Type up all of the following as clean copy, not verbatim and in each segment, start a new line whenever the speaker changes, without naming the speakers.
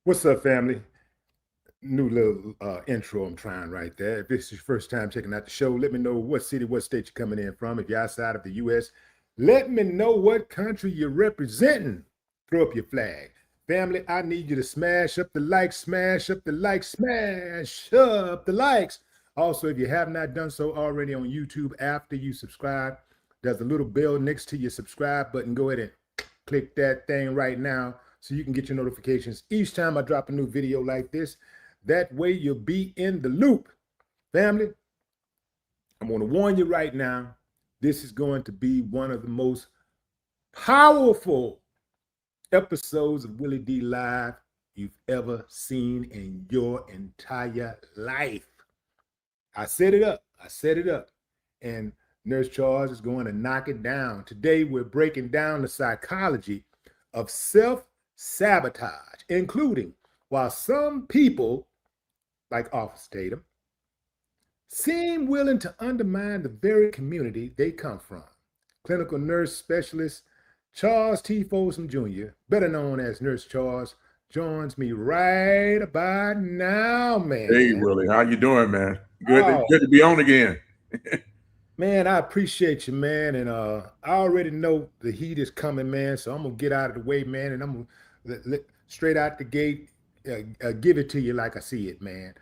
What's up, family? New little intro I'm trying right there. If this is your first time checking out the show, let me know what city, what state you're coming in from. If you're outside of the U.S., let me know what country you're representing. Throw up your flag. Family, I need you to smash up the likes, smash up the likes, smash up the likes. Also, if you have not done so already on YouTube after you subscribe, there's a little bell next to your subscribe button. Go ahead and click that thing right now so you can get your notifications each time I drop a new video like this. That way you'll be in the loop. Family, I'm going to warn you right now, this is going to be one of the most powerful episodes of Willie D Live you've ever seen in your entire life. I set it up. And Nurse Charles is going to knock it down. Today, we're breaking down the psychology of self-sabotage, including while some people, like Officer Tatum, seem willing to undermine the very community they come from. Clinical nurse specialist Charles T. Folsom Jr., better known as Nurse Charles, joins me right about now, man.
Hey, Willie, how you doing, man? Good to be on again.
Man, I appreciate you, man. And I already know the heat is coming, man. So I'm going to get out of the way, man. And I'm going to straight out the gate, give it to you like I see it, man.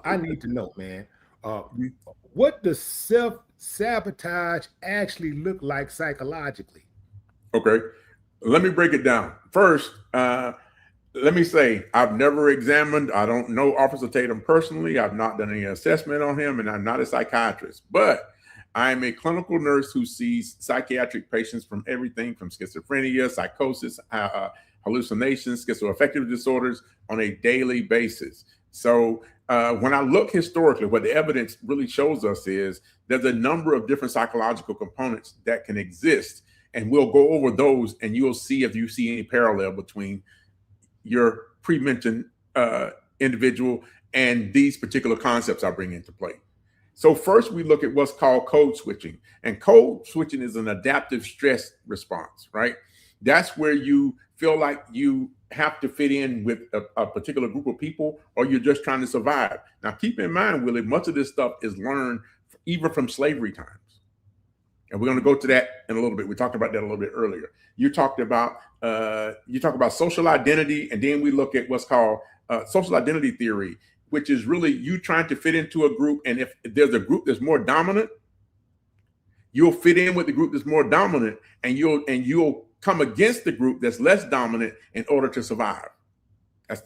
I need to know, man. What does self-sabotage actually look like psychologically?
Okay, let me break it down. First, let me say I've never examined, I don't know Officer Tatum personally. I've not done any assessment on him, and I'm not a psychiatrist. But I'm a clinical nurse who sees psychiatric patients from everything from schizophrenia, psychosis, hallucinations, schizoaffective disorders on a daily basis. So when I look historically, what the evidence really shows us is there's a number of different psychological components that can exist. And we'll go over those, and you'll see if you see any parallel between your pre-mentioned individual and these particular concepts I bring into play. So first, we look at what's called code switching. And code switching is an adaptive stress response, right? That's where you feel like you have to fit in with a particular group of people, or you're just trying to survive. Now, keep in mind, Willie, much of this stuff is learned even from slavery times. And we're going to go to that in a little bit. We talked about that a little bit earlier. You talk about social identity, and then we look at what's called social identity theory, which is really you trying to fit into a group. And if there's a group that's more dominant, you'll fit in with the group that's more dominant, and you'll come against the group that's less dominant in order to survive.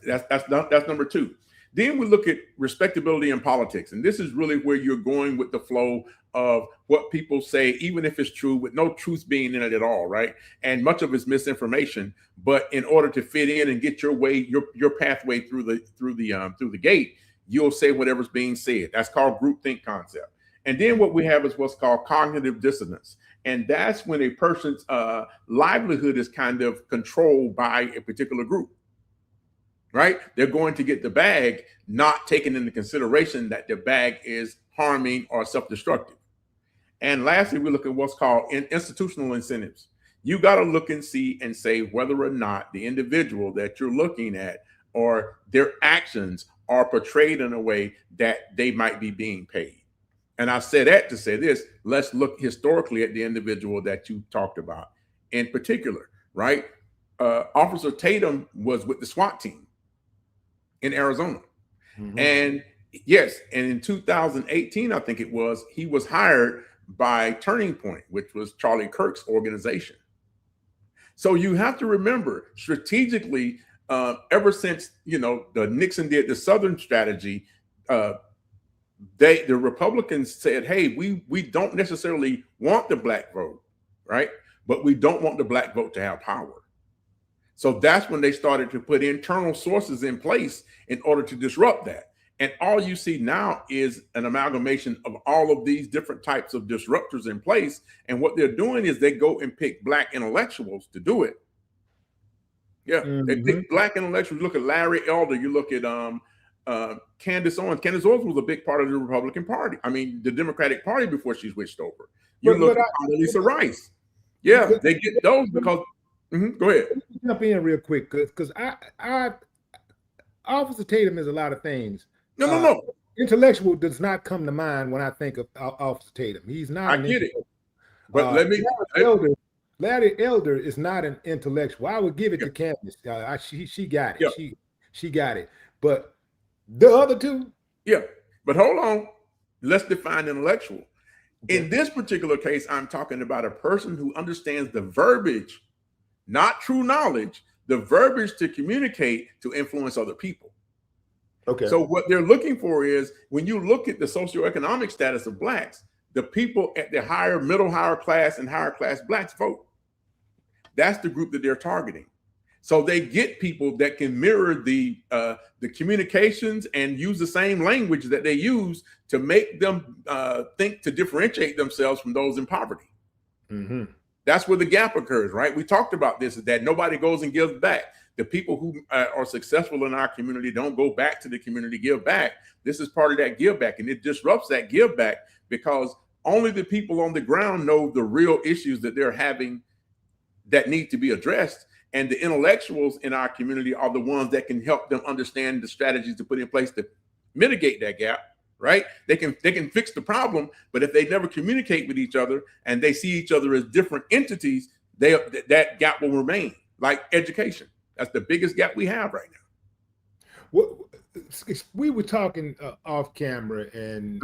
That's number two. Then we look at respectability in politics. And this is really where you're going with the flow of what people say, even if it's true, with no truth being in it at all, right? And much of it's misinformation. But in order to fit in and get your way, your pathway through the gate, you'll say whatever's being said. That's called groupthink concept. And then what we have is what's called cognitive dissonance. And that's when a person's livelihood is kind of controlled by a particular group. Right? They're going to get the bag, not taking into consideration that the bag is harming or self-destructive. And lastly, we look at what's called institutional incentives. You got to look and see and say whether or not the individual that you're looking at or their actions are portrayed in a way that they might be being paid. And I say that to say this, let's look historically at the individual that you talked about in particular, right? Officer Tatum was with the SWAT team in Arizona. Mm-hmm. And yes, and in 2018, I think it was, he was hired by Turning Point, which was Charlie Kirk's organization. So you have to remember strategically, ever since, the Nixon did the Southern strategy, the Republicans said, hey, we don't necessarily want the black vote, right? But we don't want the black vote to have power. So that's when they started to put internal sources in place in order to disrupt that. And all you see now is an amalgamation of all of these different types of disruptors in place. And what they're doing is they go and pick black intellectuals to do it. Yeah, they pick black intellectuals. Look at Larry Elder. You look at Candace Owens. Candace Owens was a big part of the Republican Party. I mean, the Democratic Party before she switched over. You look at Condoleezza Rice. Yeah, they get those because... Mm-hmm. Go ahead.
Jump in real quick because Officer Tatum is a lot of things.
No.
Intellectual does not come to mind when I think of Officer Tatum. He's not
I
an
get it.
intellectual.
But
Larry Elder is not an intellectual. I would give it to Candace. She got it.
Yeah.
She got it. But the other two.
Yeah. But hold on. Let's define intellectual. Okay. In this particular case, I'm talking about a person who understands the verbiage, not true knowledge, the verbiage to communicate to influence other people.
Okay.
So what they're looking for is, when you look at the socioeconomic status of blacks, the people at the higher class and higher class blacks vote. That's the group that they're targeting. So they get people that can mirror the communications and use the same language that they use to make them think to differentiate themselves from those in poverty.
Mm-hmm.
That's where the gap occurs, right? We talked about this, is that nobody goes and gives back. The people who are successful in our community don't go back to the community, give back. This is part of that give back, and it disrupts that give back because only the people on the ground know the real issues that they're having that need to be addressed. And the intellectuals in our community are the ones that can help them understand the strategies to put in place to mitigate that gap, right? They can fix the problem, but if they never communicate with each other and they see each other as different entities, that gap will remain. Like education. That's the biggest gap we have right now.
Well, we were talking off camera, and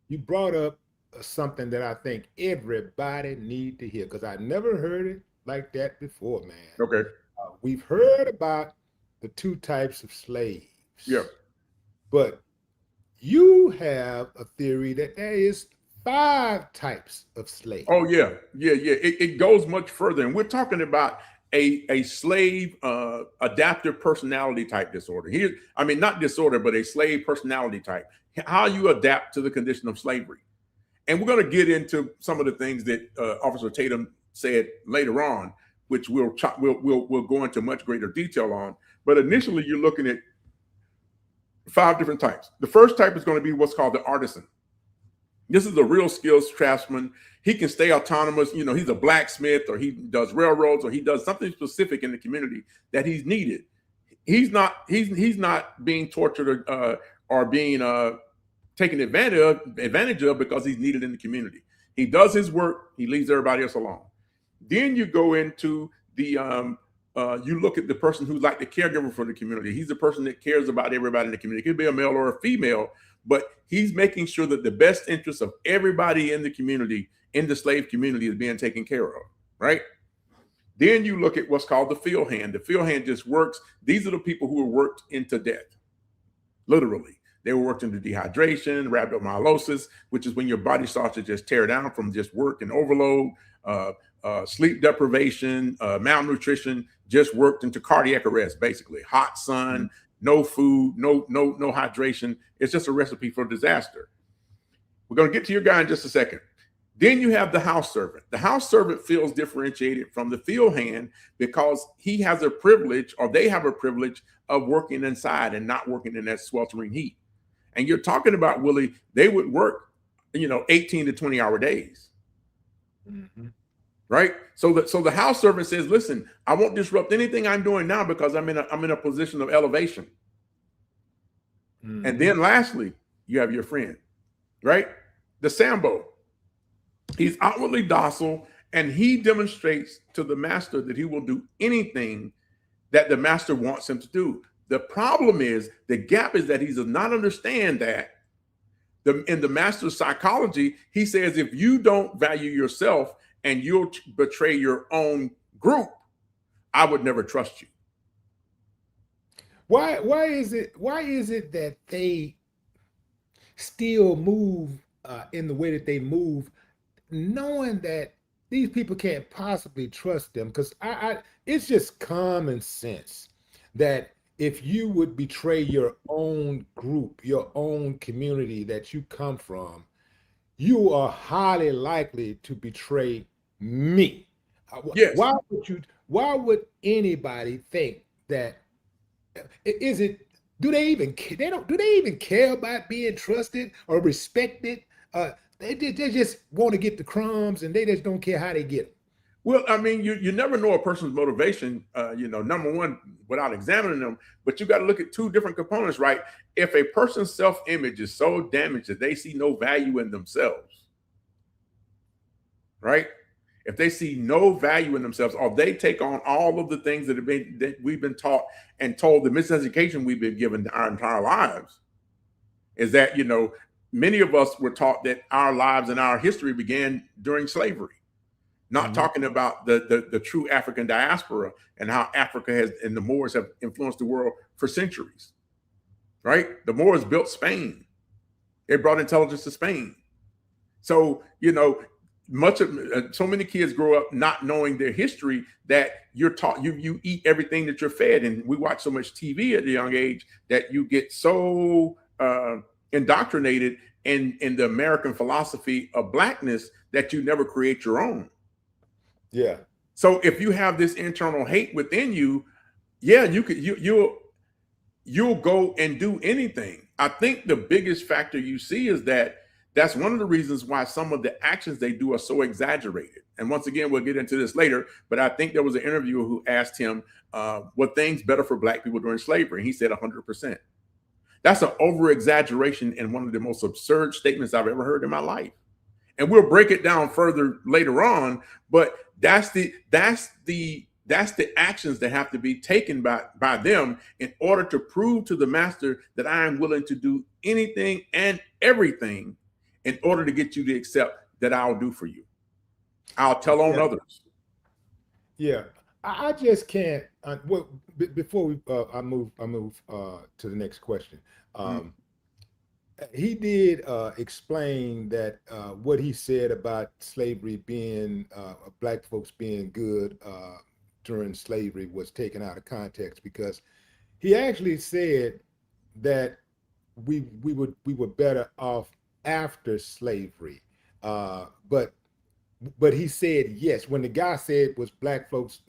you brought up something that I think everybody need to hear, because I never heard it like that before, man.
Okay.
We've heard about the two types of slaves.
Yeah.
But you have a theory that there is 5 types of slaves.
Oh, yeah. It goes much further. And we're talking about a slave adaptive personality type disorder. Not disorder, but a slave personality type. How you adapt to the condition of slavery. And we're going to get into some of the things that Officer Tatum said later on, which we'll go into much greater detail on. But initially, you're looking at 5 different types. The first type is going to be what's called the artisan. This is a real skills craftsman. He can stay autonomous. You know, he's a blacksmith, or he does railroads, or he does something specific in the community that he's needed. He's not being tortured or being taken advantage of because he's needed in the community. He does his work. He leaves everybody else alone. Then you go into the you look at the person who's like the caregiver for the community. He's the person that cares about everybody in the community. It could be a male or a female, but he's making sure that the best interests of everybody in the community, in the slave community, is being taken care of, right? Then you look at what's called the field hand. The field hand just works. These are the people who were worked into death, literally. They were worked into dehydration, rhabdomyolysis, which is when your body starts to just tear down from just work and overload, sleep deprivation, malnutrition, just worked into cardiac arrest, basically. Hot sun, no food, no hydration. It's just a recipe for disaster. We're going to get to your guy in just a second. Then you have the house servant. The house servant feels differentiated from the field hand because he has a privilege, or they have a privilege, of working inside and not working in that sweltering heat. And you're talking about, Willie, they would work, 18 to 20-hour days.
Mm-hmm.
Right? So the house servant says, listen, I won't disrupt anything I'm doing now because I'm in a position of elevation. Mm-hmm. And then lastly, you have your friend, right? The Sambo. He's outwardly docile, and he demonstrates to the master that he will do anything that the master wants him to do. The problem is, the gap is that he does not understand that. In the master's psychology, he says, if you don't value yourself and you'll betray your own group, I would never trust you.
Why is it that they still move in the way that they move, knowing that these people can't possibly trust them? Because it's just common sense that if you would betray your own group, your own community that you come from, you are highly likely to betray me.
Yes.
Why would anybody think that? Do they even care about being trusted or respected? They just want to get the crumbs, and they just don't care how they get them.
Well, I mean, you never know a person's motivation, number one, without examining them, but you got to look at two different components, right? If a person's self-image is so damaged that they see no value in themselves, right? If they see no value in themselves, or they take on all of the things that we've been taught and told, the miseducation we've been given our entire lives, is that, many of us were taught that our lives and our history began during slavery. Not talking about the true African diaspora and how Africa has and the Moors have influenced the world for centuries, right? The Moors built Spain. They brought intelligence to Spain. So, so many kids grow up not knowing their history, that you're taught, you eat everything that you're fed. And we watch so much TV at a young age that you get so indoctrinated in the American philosophy of Blackness that you never create your own.
Yeah.
So if you have this internal hate within you, yeah, you'll go and do anything. I think the biggest factor you see is that's one of the reasons why some of the actions they do are so exaggerated. And once again, we'll get into this later, but I think there was an interviewer who asked him, were things better for Black people during slavery? And he said 100%. That's an over exaggeration and one of the most absurd statements I've ever heard in my life. And we'll break it down further later on, but that's the actions that have to be taken by them in order to prove to the master that I am willing to do anything and everything in order to get you to accept that I'll do for you. I'll tell on others.
Yeah, I just can't. Before I move to the next question. He did explain that what he said about slavery being Black folks being good during slavery was taken out of context, because he actually said that we were better off after slavery, but he said yes when the guy said was Black folks.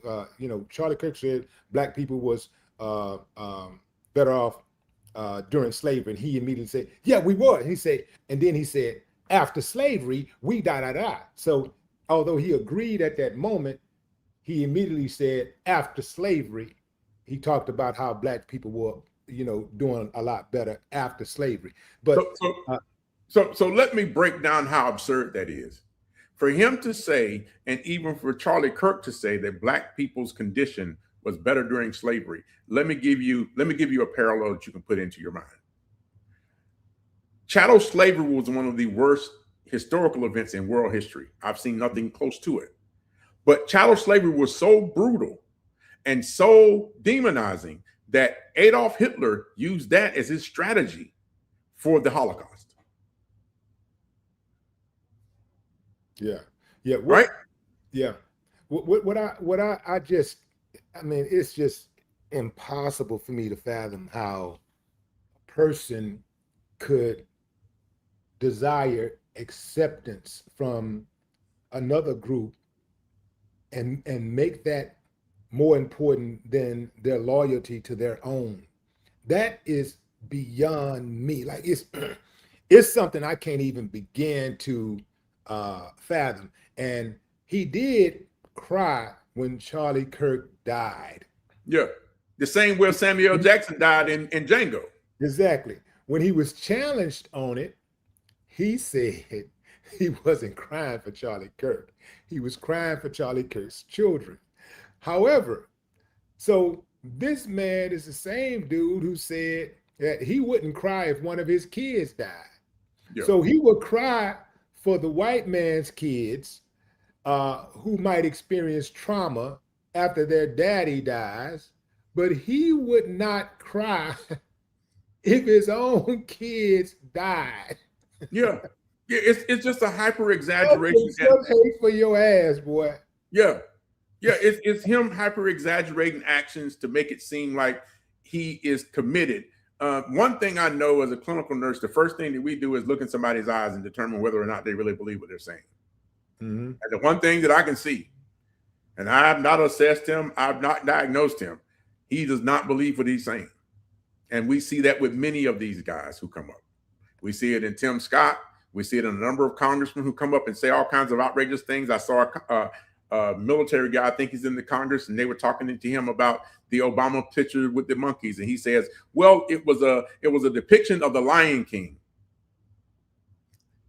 Charlie Kirk said Black people was better off during slavery, and he immediately said, yeah, we were. And then he said, after slavery, we da. So although he agreed at that moment, he immediately said after slavery, he talked about how Black people were, doing a lot better after slavery. But
so let me break down how absurd that is. For him to say, and even for Charlie Kirk to say, that Black people's condition was better during slavery. Let me give you a parallel that you can put into your mind. Chattel slavery was one of the worst historical events in world history. I've seen nothing close to it. But chattel slavery was so brutal and so demonizing that Adolf Hitler used that as his strategy for the Holocaust.
Yeah.
Right?
Yeah. It's just impossible for me to fathom how a person could desire acceptance from another group and make that more important than their loyalty to their own. That is beyond me. Like it's something I can't even begin to fathom. And he did cry when Charlie Kirk died.
Yeah. The same way Samuel Jackson died in Django.
Exactly. When he was challenged on it, he said he wasn't crying for Charlie Kirk. He was crying for Charlie Kirk's children. However, so this man is the same dude who said that he wouldn't cry if one of his kids died. Yeah. So he would cry for the white man's kids who might experience trauma after their daddy dies, but he would not cry if his own kids died.
Yeah. It's just a hyper exaggeration.
Hate for your ass, boy.
Yeah. It's him hyper exaggerating actions to make it seem like he is committed. One thing I know as a clinical nurse, the first thing that we do is look in somebody's eyes and determine whether or not they really believe what they're saying. Mm-hmm. And the one thing that I can see, and I have not assessed him, I've not diagnosed him, he does not believe what he's saying. And we see that with many of these guys who come up. We see it in Tim Scott. We see it in a number of congressmen who come up and say all kinds of outrageous things. I saw military guy. I think he's in the Congress, and they were talking to him about the Obama picture with the monkeys, and he says, "Well, it was a depiction of the Lion King."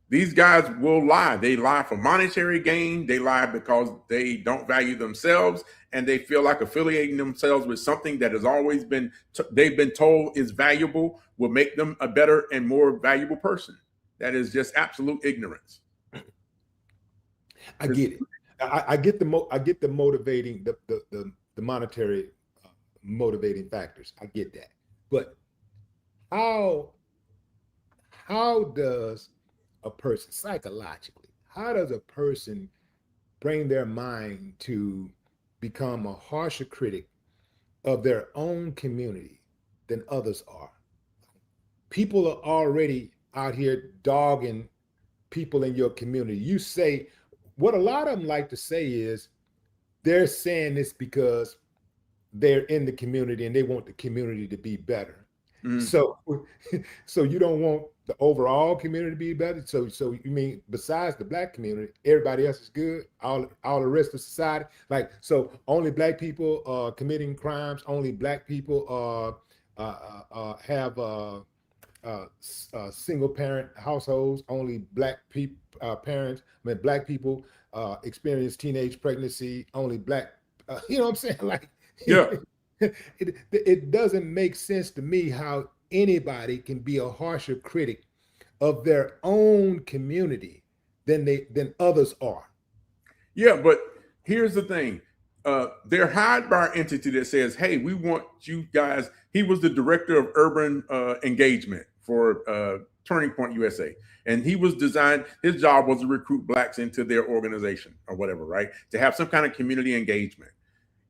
These guys will lie. They lie for monetary gain. They lie because they don't value themselves, and they feel like affiliating themselves with something that has always been they've been told is valuable will make them a better and more valuable person. That is just absolute ignorance.
I get it. I get the motivating the monetary motivating factors. I get that, but how does a person psychologically, how does a person bring their mind to become a harsher critic of their own community than others are? People are already out here dogging people in your community. You say, what a lot of them like to say is they're saying this because they're in the community and they want the community to be better. So you don't want the overall community to be better. So you mean besides the black community, everybody else is good? All the rest of society, like, so only black people are committing crimes. Only black people have single parent households. Only black parents. I mean, black people experience teenage pregnancy. Only black. You know what I'm saying? Like,
yeah.
It doesn't make sense to me how anybody can be a harsher critic of their own community than others are.
Yeah, but here's the thing. They're hired by an entity that says, hey, we want you guys. He was the director of urban engagement for Turning Point USA. And he was designed, his job was to recruit blacks into their organization or whatever, right? To have some kind of community engagement.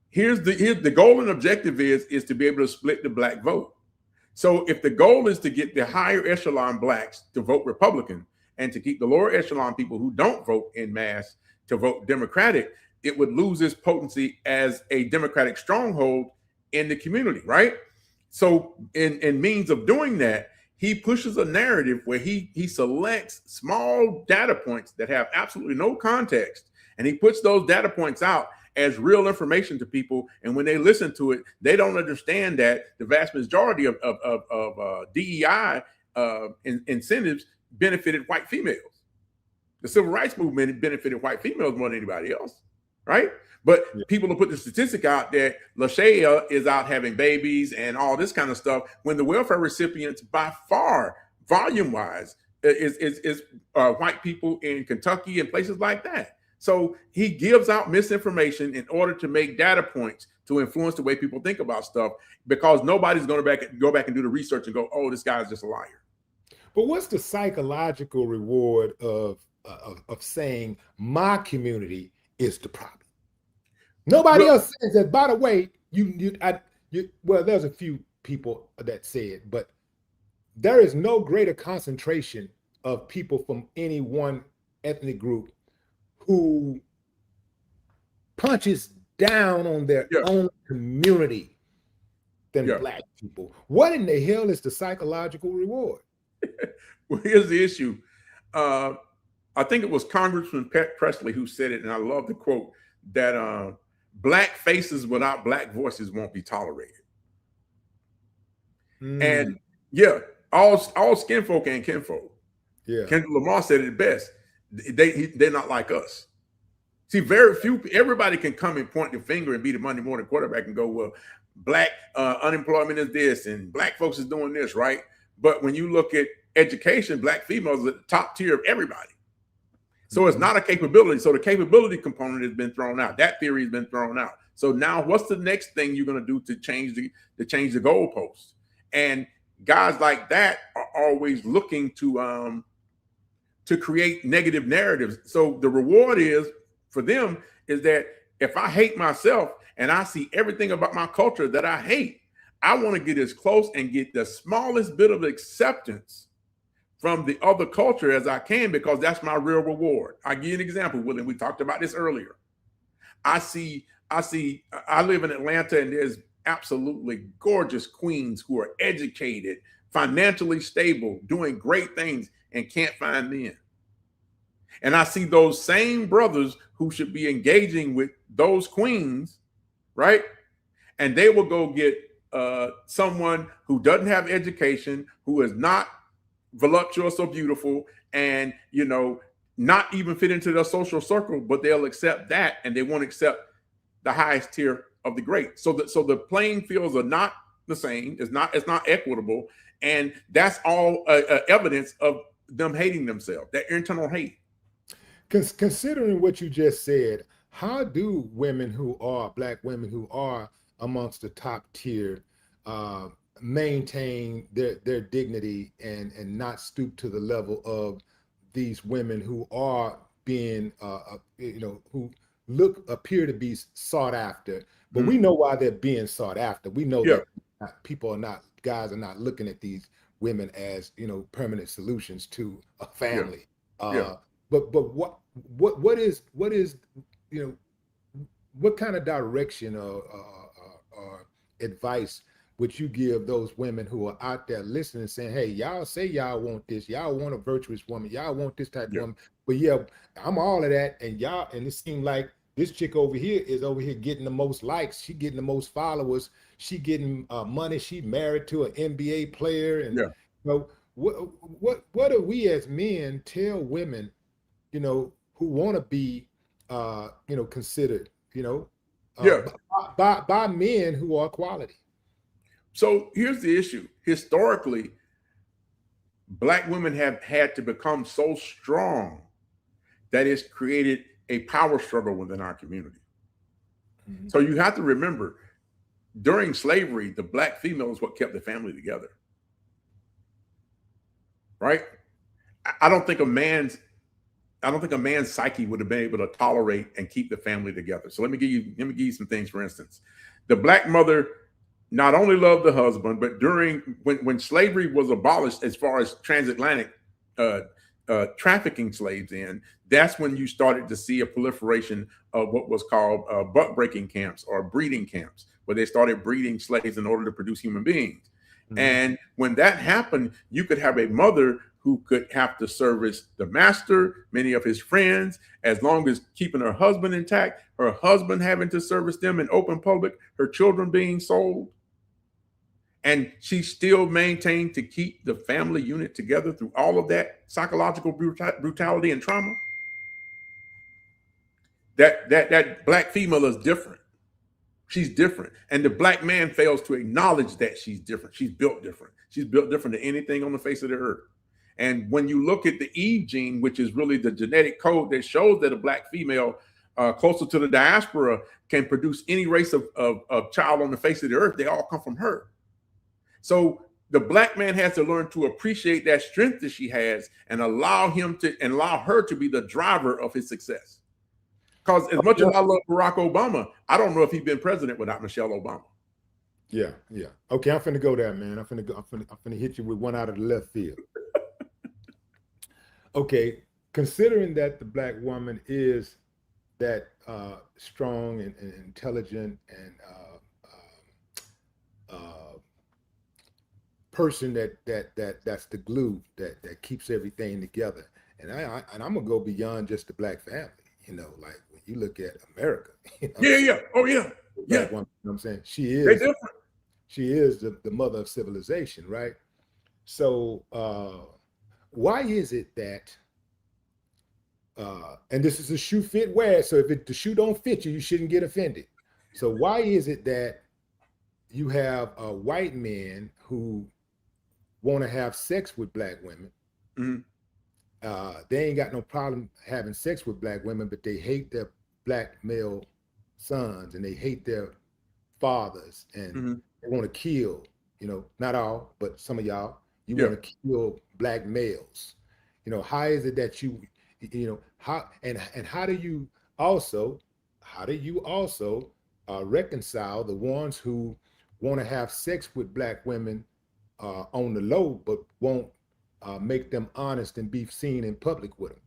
Here's the goal and objective is to be able to split the black vote. So if the goal is to get the higher echelon blacks to vote Republican and to keep the lower echelon people who don't vote in mass to vote Democratic, it would lose its potency as a Democratic stronghold in the community, right? So in means of doing that, he pushes a narrative where he selects small data points that have absolutely no context, and he puts those data points out as real information to people. And when they listen to it, they don't understand that the vast majority of DEI incentives benefited white females. The civil rights movement benefited white females more than anybody else, right? But people will put the statistic out that Lashaya is out having babies and all this kind of stuff, when the welfare recipients by far, volume-wise, is white people in Kentucky and places like that. So he gives out misinformation in order to make data points to influence the way people think about stuff, because nobody's going to go back and do the research and go, oh, this guy's just a liar.
But what's the psychological reward of saying my community is the problem? Nobody else says that. By the way, well, there's a few people that say it, but there is no greater concentration of people from any one ethnic group who punches down on their own community than black people. What in the hell is the psychological reward?
Well, here's the issue. I think it was Congressman Presley who said it, and I love the quote, that black faces without black voices won't be tolerated. And all skin folk ain't kinfolk. Kendrick Lamar said it best. They're not like us. See, very few, everybody can come and point the finger and be the Monday morning quarterback and go, well, black unemployment is this and black folks is doing this, right? But when you look at education, black females are at the top tier of everybody. So it's not a capability. So the capability component has been thrown out. That theory has been thrown out. So now what's the next thing you're going to do to change the goalposts? And guys like that are always looking to create negative narratives. So the reward is for them is that if I hate myself and I see everything about my culture that I hate, I want to get as close and get the smallest bit of acceptance from the other culture as I can, because that's my real reward. I'll give you an example, Willie. We talked about this earlier. I live in Atlanta, and there's absolutely gorgeous queens who are educated, financially stable, doing great things, and can't find men. And I see those same brothers who should be engaging with those queens, right? And they will go get someone who doesn't have education, who is not voluptuous or beautiful, and not even fit into their social circle, but they'll accept that, and they won't accept the highest tier of the great. So the playing fields are not the same. It's not equitable, and that's all evidence of them hating themselves, that internal hate.
Considering what you just said, how do women who are black women who are amongst the top tier maintain their dignity and not stoop to the level of these women who are being who appear to be sought after, but we know why they're being sought after. We know that guys are not looking at these women as permanent solutions to a family. But what is what kind of direction or advice would you give those women who are out there listening, saying, hey, y'all say y'all want this, y'all want a virtuous woman, y'all want this type of woman, but I'm all of that, and it seems like this chick over here is getting the most likes, she getting the most followers, she getting money, she married to an NBA player, and what do we as men tell women who want to be considered by men who are quality?
So here's the issue. Historically, black women have had to become so strong that it's created a power struggle within our community. So you have to remember, during slavery, the black female is what kept the family together. Right? I don't think a man's psyche would have been able to tolerate and keep the family together. So let me give you some things. For instance, the black mother not only loved the husband, but when slavery was abolished, as far as transatlantic trafficking slaves in, that's when you started to see a proliferation of what was called buck breaking camps or breeding camps, where they started breeding slaves in order to produce human beings. And when that happened, you could have a mother who could have to service the master, many of his friends, as long as keeping her husband intact, her husband having to service them in open public, her children being sold. And she still maintained to keep the family unit together through all of that psychological brutality and trauma. That black female is different. She's different. And the black man fails to acknowledge that she's different. She's built different. She's built different than anything on the face of the earth. And when you look at the Eve gene, which is really the genetic code that shows that a black female closer to the diaspora can produce any race of child on the face of the earth, they all come from her. So the black man has to learn to appreciate that strength that she has and allow her to be the driver of his success. Because as much as I love Barack Obama, I don't know if he's been president without Michelle Obama.
Yeah. Okay, I'm finna go there, man. I'm finna hit you with one out of the left field. Okay, considering that the black woman is that strong and intelligent and person that's the glue that keeps everything together, and I'm gonna go beyond just the black family. Like when you look at America.
Woman,
I'm saying she is the mother of civilization, right? So why is it that and this is a shoe fit wear, so if the shoe don't fit you, you shouldn't get offended. So why is it that you have white men who want to have sex with black women? They ain't got no problem having sex with black women, but they hate their black male sons and they hate their fathers, and they want to kill, not all, but some of y'all, you want to kill black males. How is it that how do you also reconcile the ones who want to have sex with black women on the low, but won't make them honest and be seen in public with them?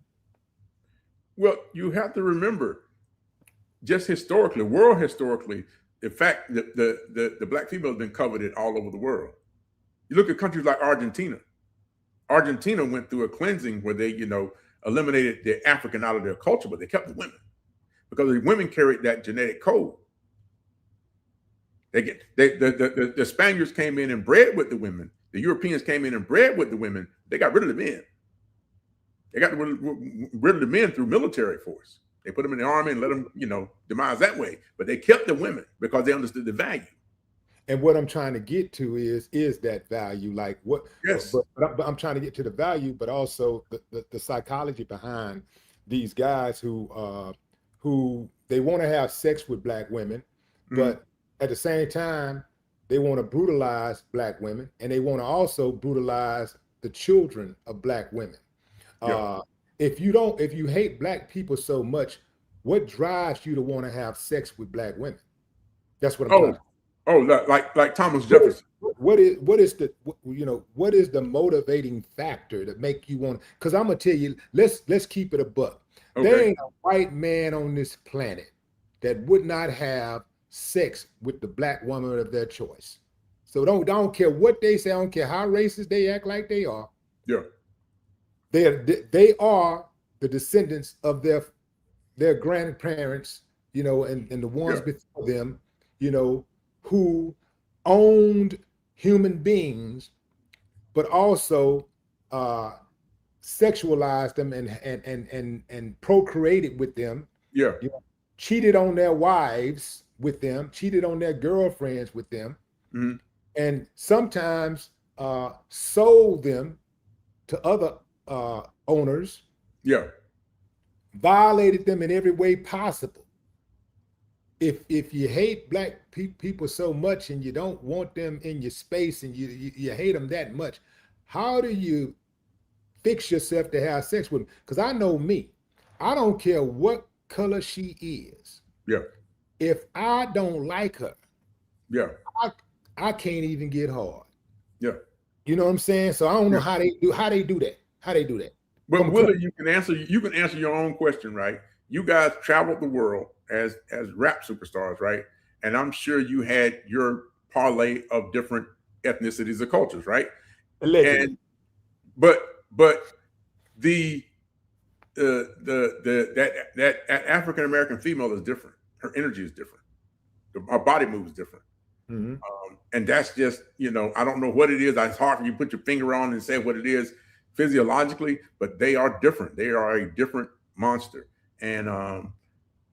Well, you have to remember, just historically, world historically, in fact, the black female has been coveted all over the world. You look at countries like Argentina. Argentina went through a cleansing where they, eliminated the African out of their culture, but they kept the women because the women carried that genetic code. The Spaniards came in and bred with the women. The Europeans came in and bred with the women. They got rid of the men. They got rid of the men through military force. They put them in the army and let them, demise that way. But they kept the women because they understood the value.
And what I'm trying to get to is that value, like what?
Yes.
But I'm trying to get to the value, but also the psychology behind these guys who they want to have sex with Black women, but at the same time they want to brutalize Black women, and they want to also brutalize the children of Black women. Yeah. If you hate Black people so much, what drives you to want to have sex with Black women? That's what I'm talking about.
Oh, like Thomas Jefferson.
What is the motivating factor that make you want? Because I'm gonna tell you, let's keep it a buck. Okay. There ain't a white man on this planet that would not have sex with the Black woman of their choice. So don't care what they say. I don't care how racist they act like they are.
Yeah,
they are the descendants of their grandparents, and the ones before them, who owned human beings, but also sexualized them and procreated with them.
Yeah,
cheated on their wives with them, cheated on their girlfriends with them, and sometimes sold them to other owners.
Yeah,
violated them in every way possible. If you hate Black people so much and you don't want them in your space and you hate them that much, how do you fix yourself to have sex with them? Because I know me, I don't care what color she is.
Yeah.
If I don't like her,
yeah,
I can't even get hard.
Yeah.
You know what I'm saying? So I don't know how they do that. How they do that.
But Willie, you can answer your own question, right? You guys traveled the world as rap superstars, right? And I'm sure you had your parlay of different ethnicities or cultures, right?
Allegedly.
And but that African American female is different. Her energy is different. Her body moves different. And that's just, I don't know what it is. It's hard for you to put your finger on and say what it is physiologically, but they are different. They are a different monster. And,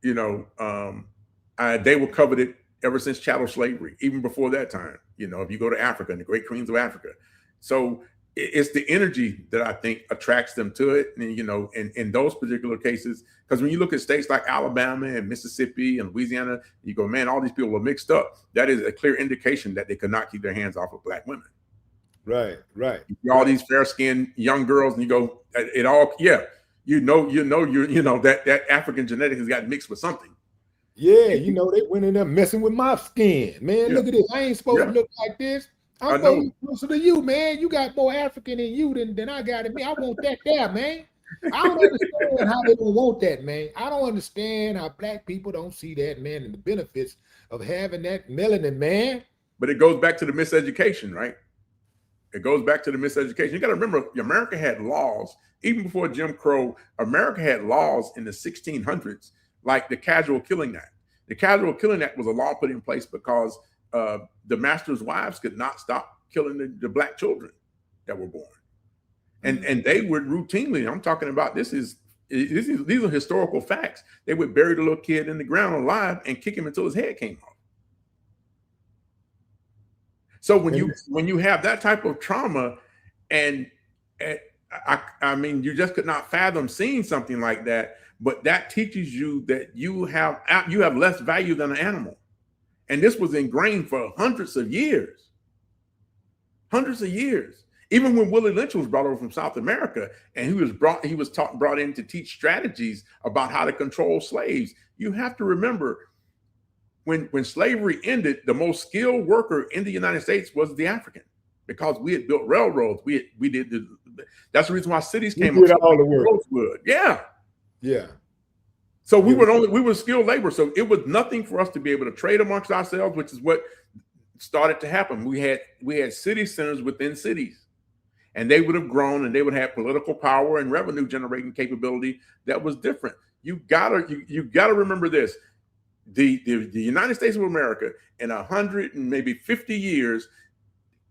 they were coveted ever since chattel slavery, even before that time, if you go to Africa and the great queens of Africa. So it's the energy that I think attracts them to it. And, in those particular cases, because when you look at states like Alabama and Mississippi and Louisiana, you go, man, all these people are mixed up. That is a clear indication that they could not keep their hands off of Black women.
Right.
All these fair-skinned young girls, and you go, it all, that African genetic has got mixed with something.
Yeah, they went in there messing with my skin, man. Look at this. I ain't supposed to look like this. I'm supposed to be closer to you, man. You got more African in you than I got in me. I want that there, man. I don't understand how they don't want that, man. I don't understand how Black people don't see that, man, and the benefits of having that melanin, man.
But it goes back to the miseducation, right? It goes back to the miseducation. You got to remember, America had laws, even before Jim Crow, America had laws in the 1600s, like the Casual Killing Act. The Casual Killing Act was a law put in place because the master's wives could not stop killing the Black children that were born. And they would routinely, I'm talking about, these are historical facts. They would bury the little kid in the ground alive and kick him until his head came off. So when you have that type of trauma, and I mean, you just could not fathom seeing something like that. But that teaches you that you have less value than an animal, and this was ingrained for hundreds of years. Even when Willie Lynch was brought over from South America, and he was brought in to teach strategies about how to control slaves. You have to remember, when slavery ended, the most skilled worker in the United States was the African, because we had built railroads. That's the reason why cities came up.
All the work.
Yeah. So we were skilled labor. So it was nothing for us to be able to trade amongst ourselves, which is what started to happen. We had city centers within cities. and they would have grown and they would have political power and revenue generating capability that was different. You gotta remember this. The United States of America in 100 and maybe 50 years,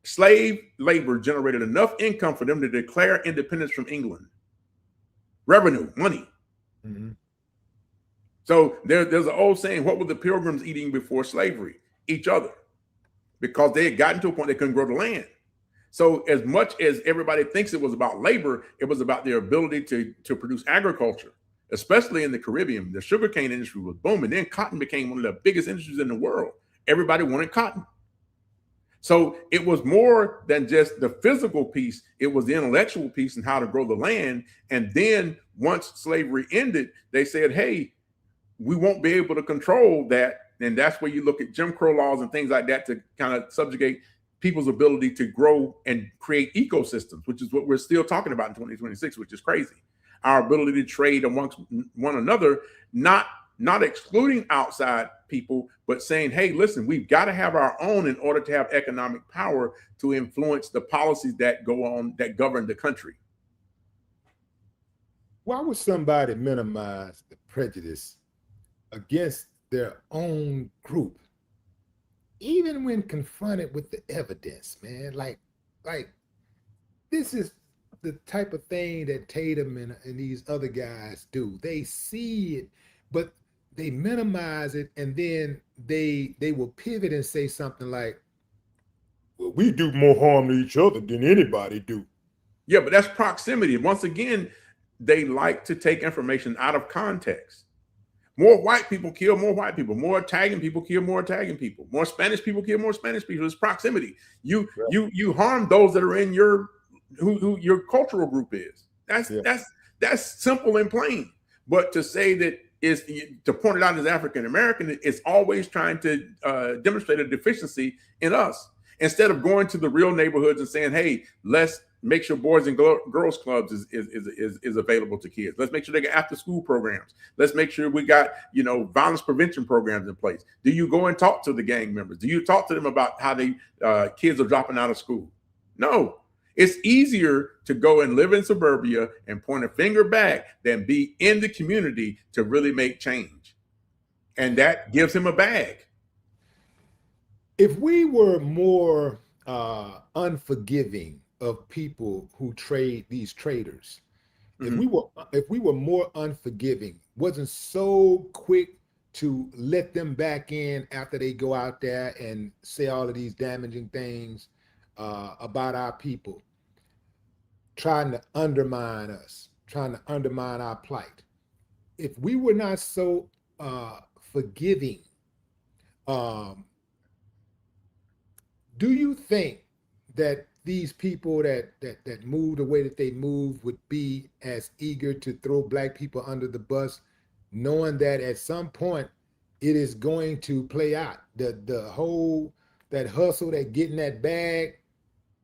slave labor generated enough income for them to declare independence from England. Revenue, money.
Mm-hmm.
So there's an old saying, what were the Pilgrims eating before slavery? Each other. Because they had gotten to a point they couldn't grow the land. So as much as everybody thinks it was about labor, it was about their ability to produce agriculture, especially in the Caribbean. The sugarcane industry was booming. Then cotton became one of the biggest industries in the world. Everybody wanted cotton. So it was more than just the physical piece. It was the intellectual piece and how to grow the land. And then once slavery ended, they said, hey, we won't be able to control that. And that's where you look at Jim Crow laws and things like that to kind of subjugate people's ability to grow and create ecosystems, which is what we're still talking about in 2026, which is crazy. Our ability to trade amongst one another, not excluding outside people, but saying, hey, listen, we've got to have our own in order to have economic power to influence the policies that go on, that govern the country.
Why would somebody minimize the prejudice against their own group, even when confronted with the evidence, man? Like this is the type of thing that Tatum and these other guys do. They see it, but they minimize it, and then they will pivot and say something like, well, we do more harm to each other than anybody do.
Yeah, but that's proximity. Once again, they like to take information out of context. More white people kill more white people. More Italian people kill more Italian people. More Spanish people kill more Spanish people. It's proximity. You harm those that are in your who your cultural group is. That's simple and plain. But to say that is to point it out as African American, it's always trying to demonstrate a deficiency in us instead of going to the real neighborhoods and saying, hey, let's make sure boys and girls clubs is available to kids. Let's make sure they get after school programs. Let's make sure we got, violence prevention programs in place. Do you go and talk to the gang members? Do you talk to them about how they kids are dropping out of school? No. It's easier to go and live in suburbia and point a finger back than be in the community to really make change. And that gives him a bag.
If we were more unforgiving of people who trade, these traders, if we were more unforgiving, wasn't so quick to let them back in after they go out there and say all of these damaging things about our people, trying to undermine us, trying to undermine our plight. If we were not so forgiving, do you think that these people that moved the way that they moved would be as eager to throw Black people under the bus, knowing that at some point it is going to play out? The whole, that hustle, that getting that bag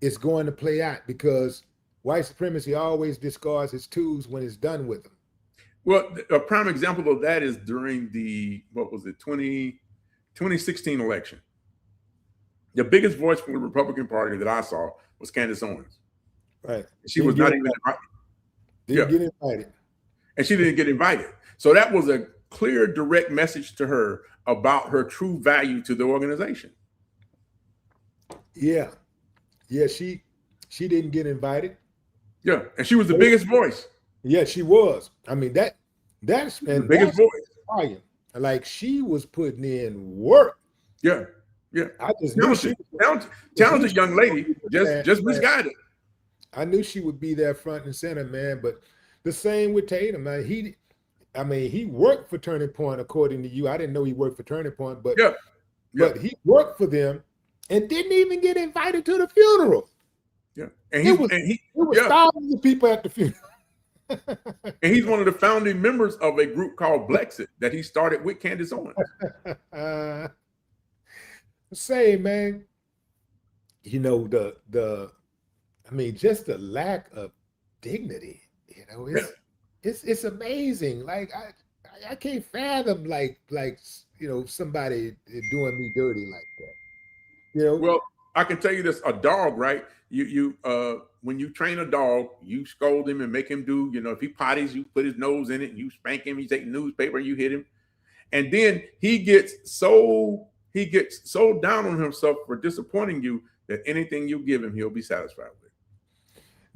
is going to play out, because white supremacy always discards its tools when it's done with them.
Well, a prime example of that is during the, 2016 election. The biggest voice from the Republican Party that I saw was Candace Owens.
Right.
She was not even invited.
Didn't get invited.
And she didn't get invited. So that was a clear, direct message to her about her true value to the organization.
Yeah. Yeah, she didn't get invited.
Yeah, and she was the biggest voice.
Yeah, she was. I mean, that's
the biggest voice.
Like, she was putting in work.
Yeah. Yeah,
I just knew
talented young lady, just misguided.
I knew she would be there front and center, man. But the same with Tatum, man. He worked for Turning Point, according to you. I didn't know he worked for Turning Point, but but he worked for them and didn't even get invited to the funeral.
Yeah, and it was
thousands of people at the funeral.
And he's one of the founding members of a group called Blexit that he started with Candace Owens.
Say, man, just the lack of dignity, it's amazing. Like, I can't fathom like somebody doing me dirty like that.
Well, I can tell you this: a dog, right? When you train a dog, you scold him and make him do. If he potties, you put his nose in it, and you spank him. You take the newspaper and you hit him, and then he gets so down on himself for disappointing you that anything you give him, he'll be satisfied with.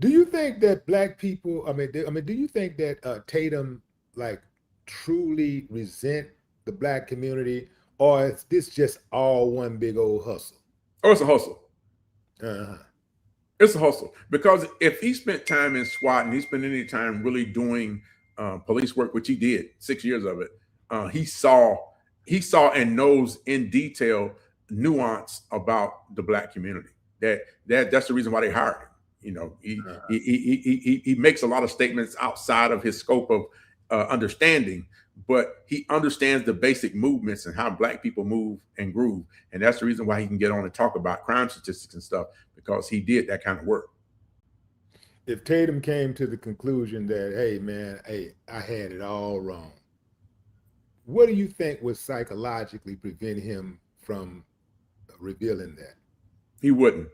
Do you think that black people? Do you think that Tatum like truly resent the black community, or is this just all one big old hustle?
Oh, it's a hustle.
Uh-huh.
It's a hustle, because if he spent time in SWAT and he spent any time really doing police work, which he did 6 years of it, he saw and knows in detail nuance about the black community. That's the reason why they hired him. He makes a lot of statements outside of his scope of understanding, but he understands the basic movements and how black people move and groove. And that's the reason why he can get on and talk about crime statistics and stuff, because he did that kind of work.
If Tatum came to the conclusion that, hey, man, I had it all wrong, what do you think would psychologically prevent him from revealing that?
He wouldn't.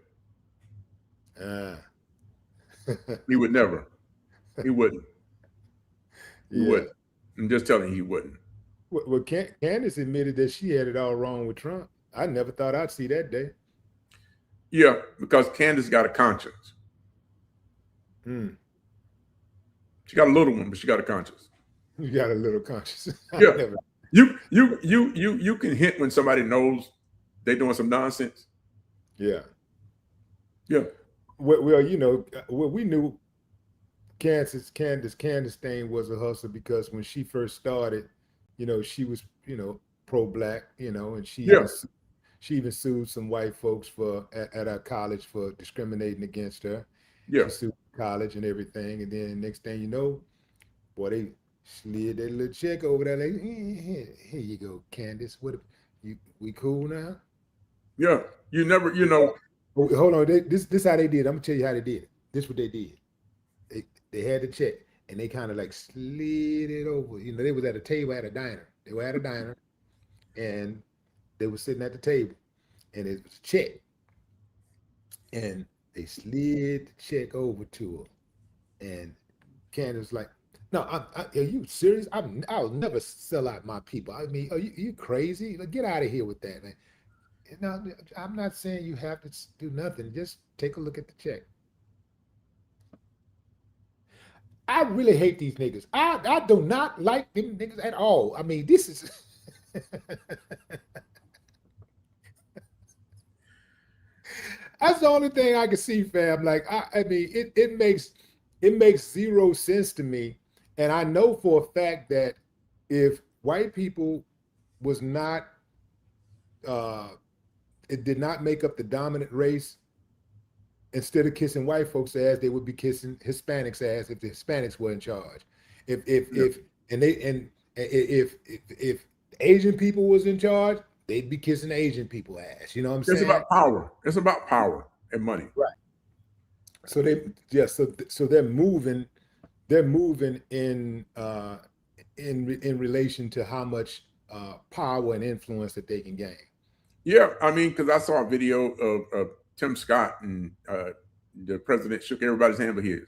He would never. He wouldn't. He wouldn't. I'm just telling you, he wouldn't.
Well, Candace admitted that she had it all wrong with Trump. I never thought I'd see that day.
Yeah, because Candace got a conscience. She got a little one, but she got a conscience.
You got a little conscience.
Yeah. You can hint when somebody knows they're doing some nonsense.
Yeah.
Yeah.
Well, we knew Candace thing was a hustle, because when she first started, she was, pro-black, and she even sued some white folks at our college for discriminating against her.
Yeah.
She sued college and everything, and then next thing you know, boy, they slid that little check over there. Like, here you go, Candace. We cool now?
Yeah. You never.
Oh, hold on. This how they did. I'm gonna tell you how they did it. This what they did. They had the check, and they kind of like slid it over. They was at a table at a diner. They were at a diner, and they were sitting at the table, and it was a check, and they slid the check over to her, and Candace was like, "No, are you serious? I'll never sell out my people. I mean, are you crazy? Like, get out of here with that, man." No, I'm not saying you have to do nothing. Just take a look at the check. I really hate these niggas. I do not like them niggas at all. I mean, this is that's the only thing I can see, fam. Like, I mean, it makes zero sense to me. And I know for a fact that if white people was not it did not make up the dominant race, instead of kissing white folks' ass, they would be kissing Hispanics' ass if the Hispanics were in charge. If Asian people was in charge, they'd be kissing Asian people ass. You know what I'm saying?
It's about power. It's about power and money.
Right. So they're moving in relation to how much power and influence that they can gain.
Yeah, I mean, because I saw a video of Tim Scott, and the president shook everybody's hand but his.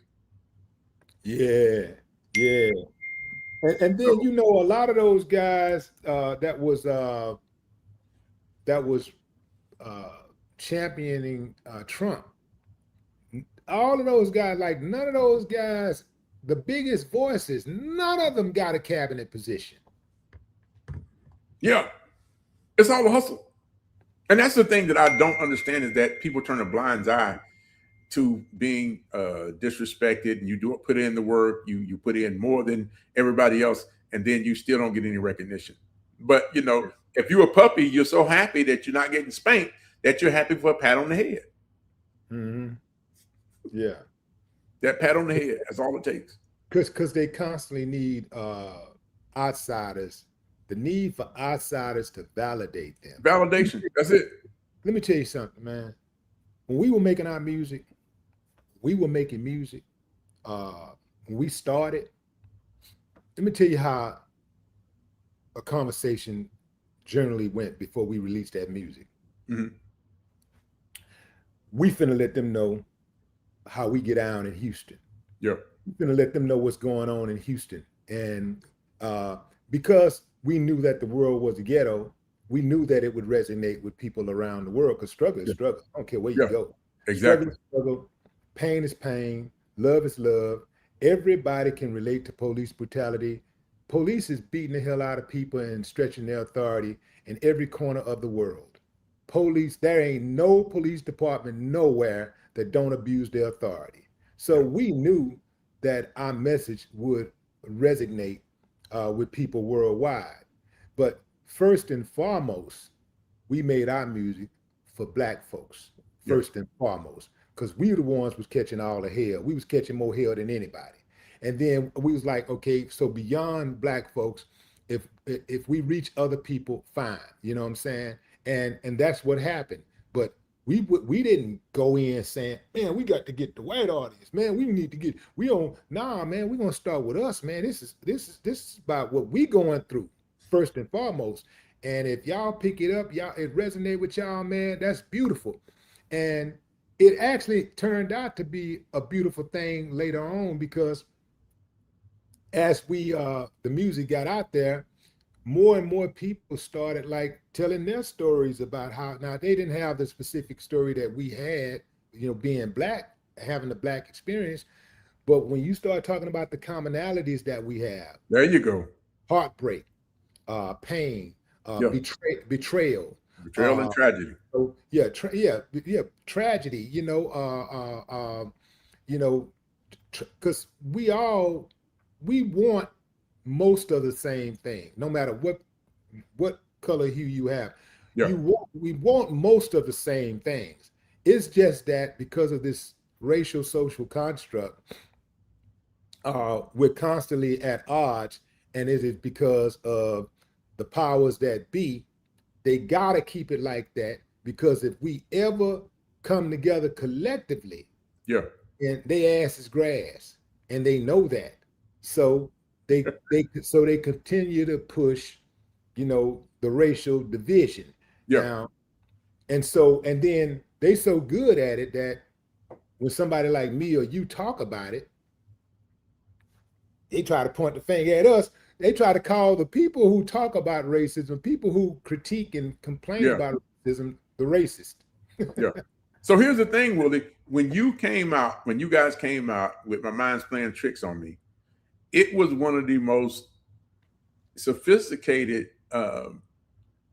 Yeah. And then a lot of those guys that was championing Trump. All of those guys, like, none of those guys, the biggest voices, none of them got a cabinet position.
Yeah, it's all a hustle. And that's the thing that I don't understand, is that people turn a blind eye to being disrespected, and you put in the work, you put in more than everybody else, and then you still don't get any recognition. But if you're a puppy, you're so happy that you're not getting spanked that you're happy for a pat on the head.
Mm-hmm. Yeah,
that pat on the head, that's all it takes.
Because they constantly need outsiders. The need for outsiders to validate them.
Validation. That's it.
Let me tell you something, man. When we were making our music, when we started, let me tell you how a conversation generally went before we released that music.
Mm-hmm.
we finna let them know how we get down in Houston.
Yeah.
We're gonna let them know what's going on in Houston. And because we knew that the world was a ghetto, we knew that it would resonate with people around the world, because struggle is struggle. I don't care where you go.
Exactly.
Struggle is struggle, pain is pain, love is love. Everybody can relate to police brutality. Police is beating the hell out of people and stretching their authority in every corner of the world. Police, there ain't no police department nowhere that don't abuse their authority. So we knew that our message would resonate with people worldwide. But first and foremost, we made our music for Black folks, first and foremost, because we were the ones was catching all the hell. We was catching more hell than anybody. And then we was like, okay, so beyond Black folks, if we reach other people, fine. You know what I'm saying? And that's what happened. But we didn't go in saying, man, we got to get the white audience, man. We need to get, nah, man, we're gonna start with us, man. This is about what we going through first and foremost. And if y'all pick it up, it resonate with y'all, man, that's beautiful. And it actually turned out to be a beautiful thing later on, because as the music got out there, more and more people started like telling their stories about how, now they didn't have the specific story that we had, being Black, having the Black experience. But when you start talking about the commonalities that we have,
there you go.
Heartbreak, pain, betrayal
and tragedy.
So tragedy, because we want most of the same thing, no matter what color hue you have. We want most of the same things. It's just that because of this racial social construct, we're constantly at odds, and it is because of the powers that be. They gotta keep it like that, because if we ever come together collectively, and they ass is grass, and they know that. So they continue to push, the racial division. Now, and then they so good at it that when somebody like me or you talk about it, they try to point the finger at us. They try to call the people who talk about racism, people who critique and complain about racism, the racist.
So here's the thing, Willie. When you guys came out with My Mind's Playing Tricks on Me, it was one of the most sophisticated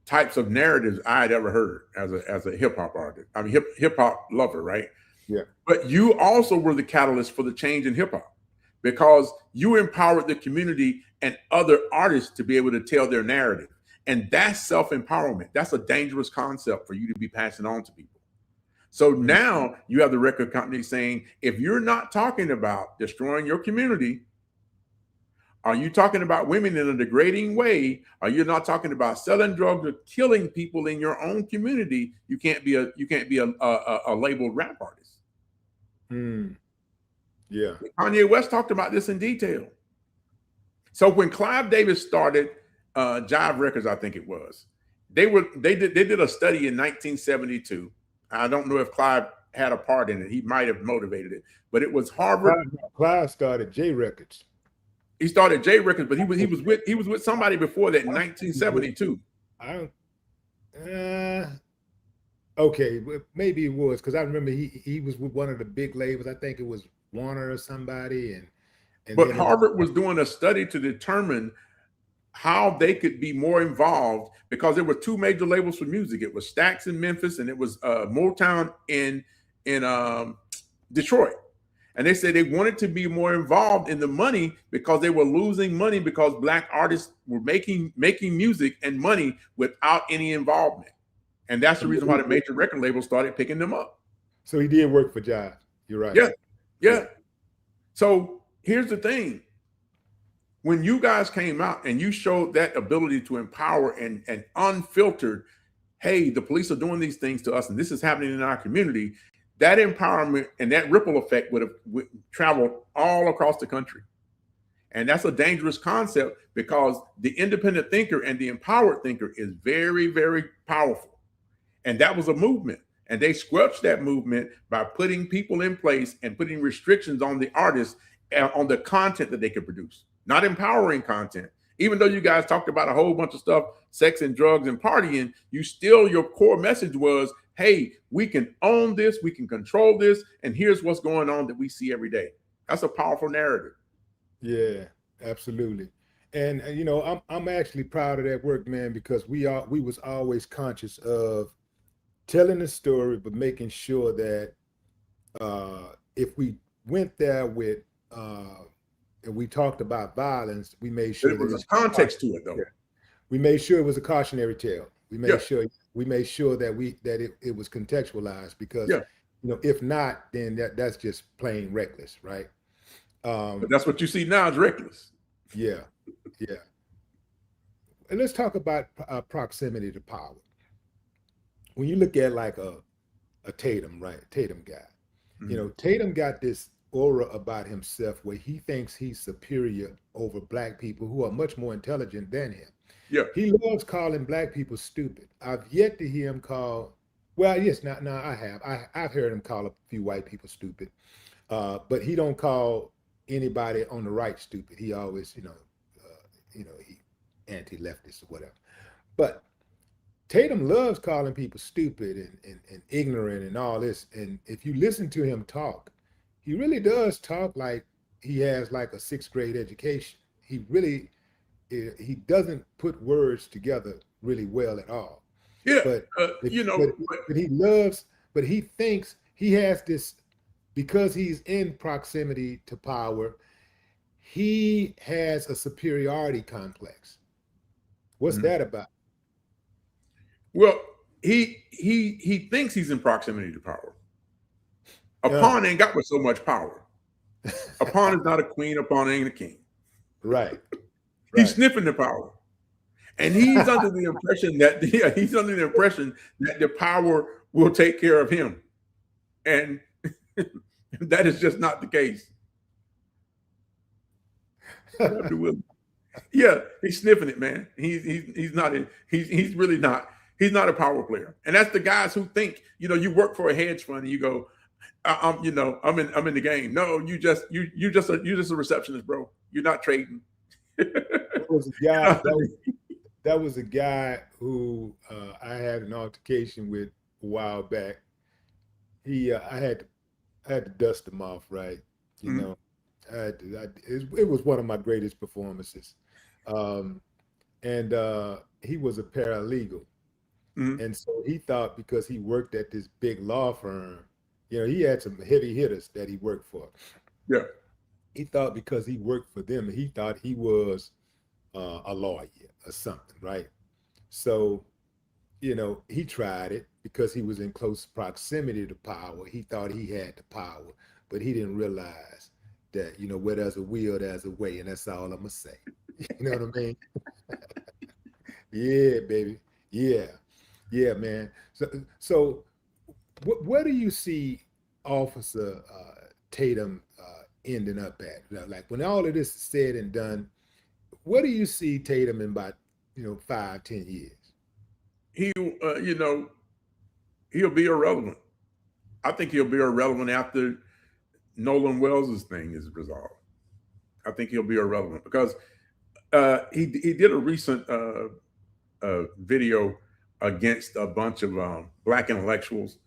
types of narratives I had ever heard as a hip hop artist. I mean, hip hop lover, right?
Yeah.
But you also were the catalyst for the change in hip hop, because you empowered the community and other artists to be able to tell their narrative. And that's self-empowerment. That's a dangerous concept for you to be passing on to people. So now you have the record company saying, if you're not talking about destroying your community, are you talking about women in a degrading way? Are you not talking about selling drugs or killing people in your own community? You can't be a labeled rap artist.
Yeah.
Kanye West talked about this in detail. So when Clive Davis started Jive Records, I think it was, they did a study in 1972. I don't know if Clive had a part in it. He might have motivated it, but it was Harvard.
Clive started J Records.
He started J Records, but he was with somebody before that in 1972.
Okay, maybe it was, because I remember he was with one of the big labels. I think it was Warner or somebody,
but Harvard was doing a study to determine how they could be more involved, because there were two major labels for music. It was Stax in Memphis, and it was Motown in Detroit. And they said they wanted to be more involved in the money, because they were losing money because Black artists were making music and money without any involvement. And that's the reason why the major record labels started picking them up.
So he did work for Jive. You're right.
Yeah. So here's the thing. When you guys came out and you showed that ability to empower and unfiltered, hey, the police are doing these things to us and this is happening in our community, that empowerment and that ripple effect would traveled all across the country. And that's a dangerous concept, because the independent thinker and the empowered thinker is very, very powerful. And that was a movement. And they squelched that movement by putting people in place and putting restrictions on the artists on the content that they could produce, not empowering content. Even though you guys talked about a whole bunch of stuff, sex and drugs and partying, your core message was, hey, we can own this, we can control this, and here's what's going on that we see every day. That's a powerful narrative.
Yeah, absolutely. And you know, I'm actually proud of that work, man, because we was always conscious of telling the story, but making sure that if we went there with and we talked about violence, we made sure
there was a context to it, though.
We made sure it was a cautionary tale. We made
Yeah.
sure that it was contextualized, because
Yeah.
you know, if not, then that's just plain reckless, right?
But that's what you see now is reckless.
Yeah, yeah. And let's talk about proximity to power. When you look at like a Tatum, right? Tatum guy,
Mhm.
you know, Tatum got this aura about himself where he thinks he's superior over black people who are much more intelligent than him.
Yeah.
He loves calling black people stupid. I've yet to hear him call, well, yes, now I have. I've heard him call a few white people stupid, but he don't call anybody on the right stupid. He always, he anti-leftist or whatever. But Tatum loves calling people stupid and ignorant and all this. And if you listen to him talk, he really does talk like he has like a 6th grade education. He doesn't put words together really well at all.
Yeah.
But
But
he thinks he has this, because he's in proximity to power, he has a superiority complex. What's that about?
Well, he thinks he's in proximity to power. A pawn ain't got with so much power. A pawn is not a queen. A pawn ain't a king.
Right.
He's sniffing the power, and he's under the impression that the power will take care of him, and that is just not the case. Yeah, he's sniffing it, man. He's really not. He's not a power player, and that's the guys who think, you work for a hedge fund and you go, I'm in the game. No, you're just a receptionist, bro. You're not trading.
That was a guy who I had an altercation with a while back. I had to dust him off, right? You know, it was one of my greatest performances. And he was a paralegal. And so he thought, because he worked at this big law firm, he had some heavy hitters that he worked for.
Yeah.
He thought because he worked for them, he thought he was a lawyer or something, right? So, he tried it because he was in close proximity to power. He thought he had the power, but he didn't realize that, where there's a will, there's a way, and that's all I'm gonna say. You know what I mean? Yeah, baby. Yeah, man. So where do you see Officer Tatum ending up at? Like, when all of this is said and done, what do you see Tatum in about 5-10 years?
He'll be irrelevant. I think he'll be irrelevant after Nolan Wells's thing is resolved. I think he'll be irrelevant because he did a recent video against a bunch of black intellectuals,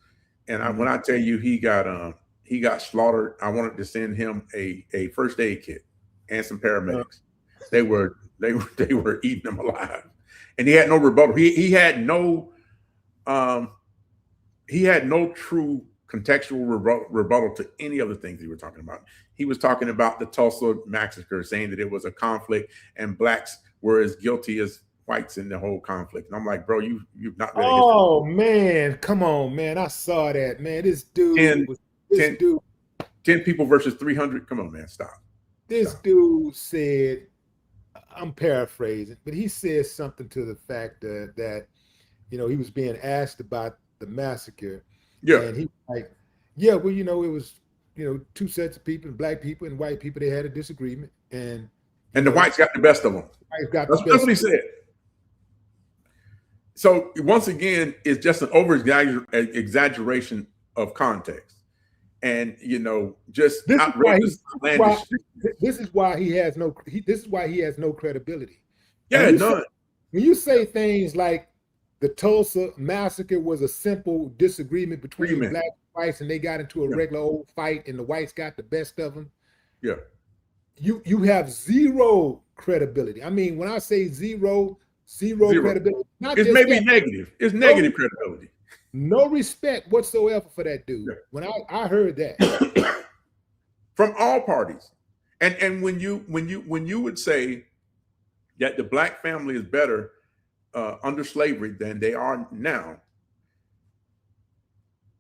and when I tell you he got slaughtered, I wanted to send him a first aid kit and some paramedics. They were eating him alive, and he had no rebuttal. He had no true contextual rebuttal to any of the things he was talking about. He was talking about the Tulsa massacre, saying that it was a conflict and blacks were as guilty as whites in the whole conflict. And I'm like, bro, you've not read history.
Oh man, come on, man. I saw that, man. This dude
10 people versus 300. Come on, man, stop.
This dude said, I'm paraphrasing, but he said something to the fact that he was being asked about the massacre.
Yeah.
And he was like, yeah, well, it was, two sets of people, black people and white people, they had a disagreement. And
the whites got the best of them.
That's
what he said. So once again, it's just an over exaggeration of context, and just
This is why
outrageous, outlandish.
this is why he has no this is why he has no credibility.
Yeah, none.
When you say things like the Tulsa massacre was a simple disagreement between blacks and whites, and they got into a regular old fight, and the whites got the best of them.
Yeah.
You have zero credibility. I mean, when I say zero credibility,
it's maybe negative. It's negative credibility.
No respect whatsoever for that dude. Yeah. When I heard that
from all parties, and when you would say that the black family is better under slavery than they are now,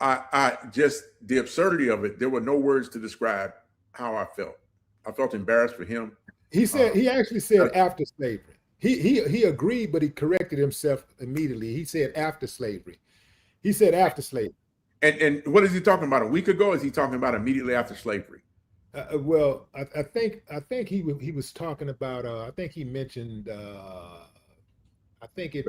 I just, the absurdity of it. There were no words to describe how I felt. I felt embarrassed for him.
He said he actually said after slavery. He agreed, but he corrected himself immediately. He said after slavery. He said after slavery.
And what is he talking about? A week ago? Or is he talking about immediately after slavery?
Well, I think he was talking about. I think he mentioned. I think he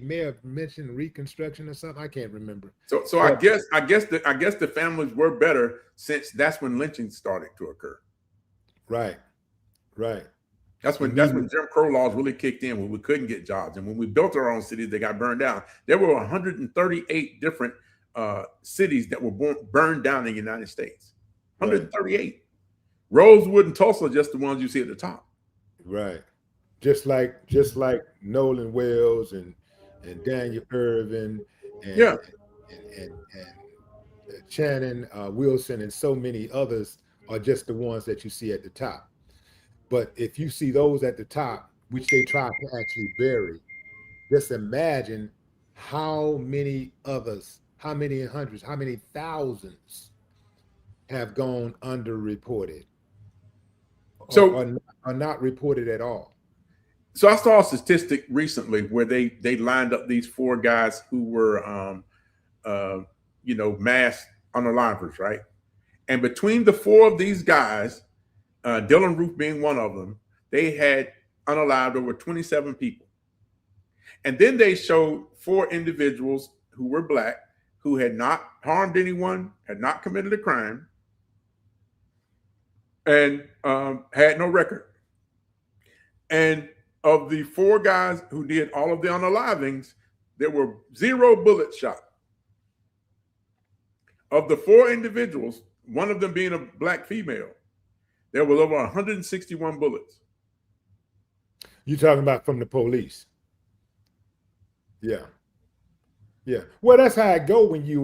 may have mentioned Reconstruction or something. I can't remember.
So I guess the families were better since that's when lynching started to occur.
Right.
That's when Jim Crow laws really kicked in, when we couldn't get jobs, and when we built our own cities, they got burned down. There were 138 different cities that were burned down in the United States. 138. Right. Rosewood and Tulsa are just the ones you see at the top.
Right. Just like Nolan Wells and Daniel Irvin and Shannon Wilson and so many others are just the ones that you see at the top. But if you see those at the top, which they try to actually bury, just imagine how many others, how many hundreds, how many thousands have gone underreported, or not reported at all.
So I saw a statistic recently where they lined up these 4 guys who were, mass unalivers, right? And between the 4 of these guys, Dylan Roof being one of them, they had unalived over 27 people. And then they showed 4 individuals who were black, who had not harmed anyone, had not committed a crime, and had no record. And of the 4 guys who did all of the unalivings, there were 0 bullets shot. Of the 4 individuals, one of them being a black female, there was over 161 bullets.
You're talking about from the police? Yeah. Well, that's how it go when you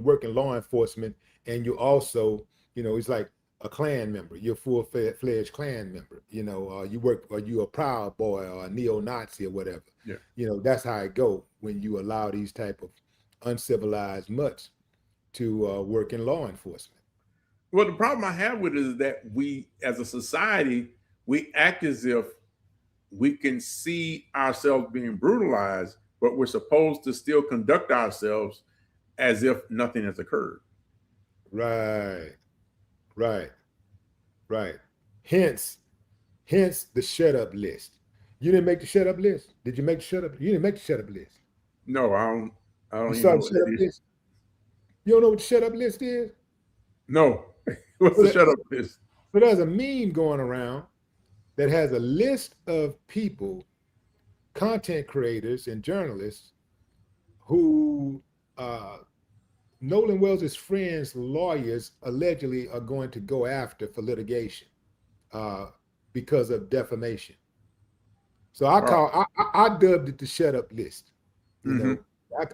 work in law enforcement, and you also, it's like a Klan member. You're a full-fledged Klan member. You work, or you a Proud Boy or a neo-Nazi or whatever. Yeah. That's how it go when you allow these type of uncivilized mutts to work in law enforcement.
Well, the problem I have with it is that we, as a society, we act as if we can see ourselves being brutalized, but we're supposed to still conduct ourselves as if nothing has occurred.
Right. Hence the shut up list. You didn't make the shut up list. Did you make the shut up? You didn't make the shut up list.
No, I don't.
You saw the shut up list? You don't know what the shut up list is?
No. What's the shut up list?
So there's a meme going around that has a list of people, content creators and journalists, who Nolan Wells' friends' lawyers allegedly are going to go after for litigation because of defamation. So I dubbed it the shut up list.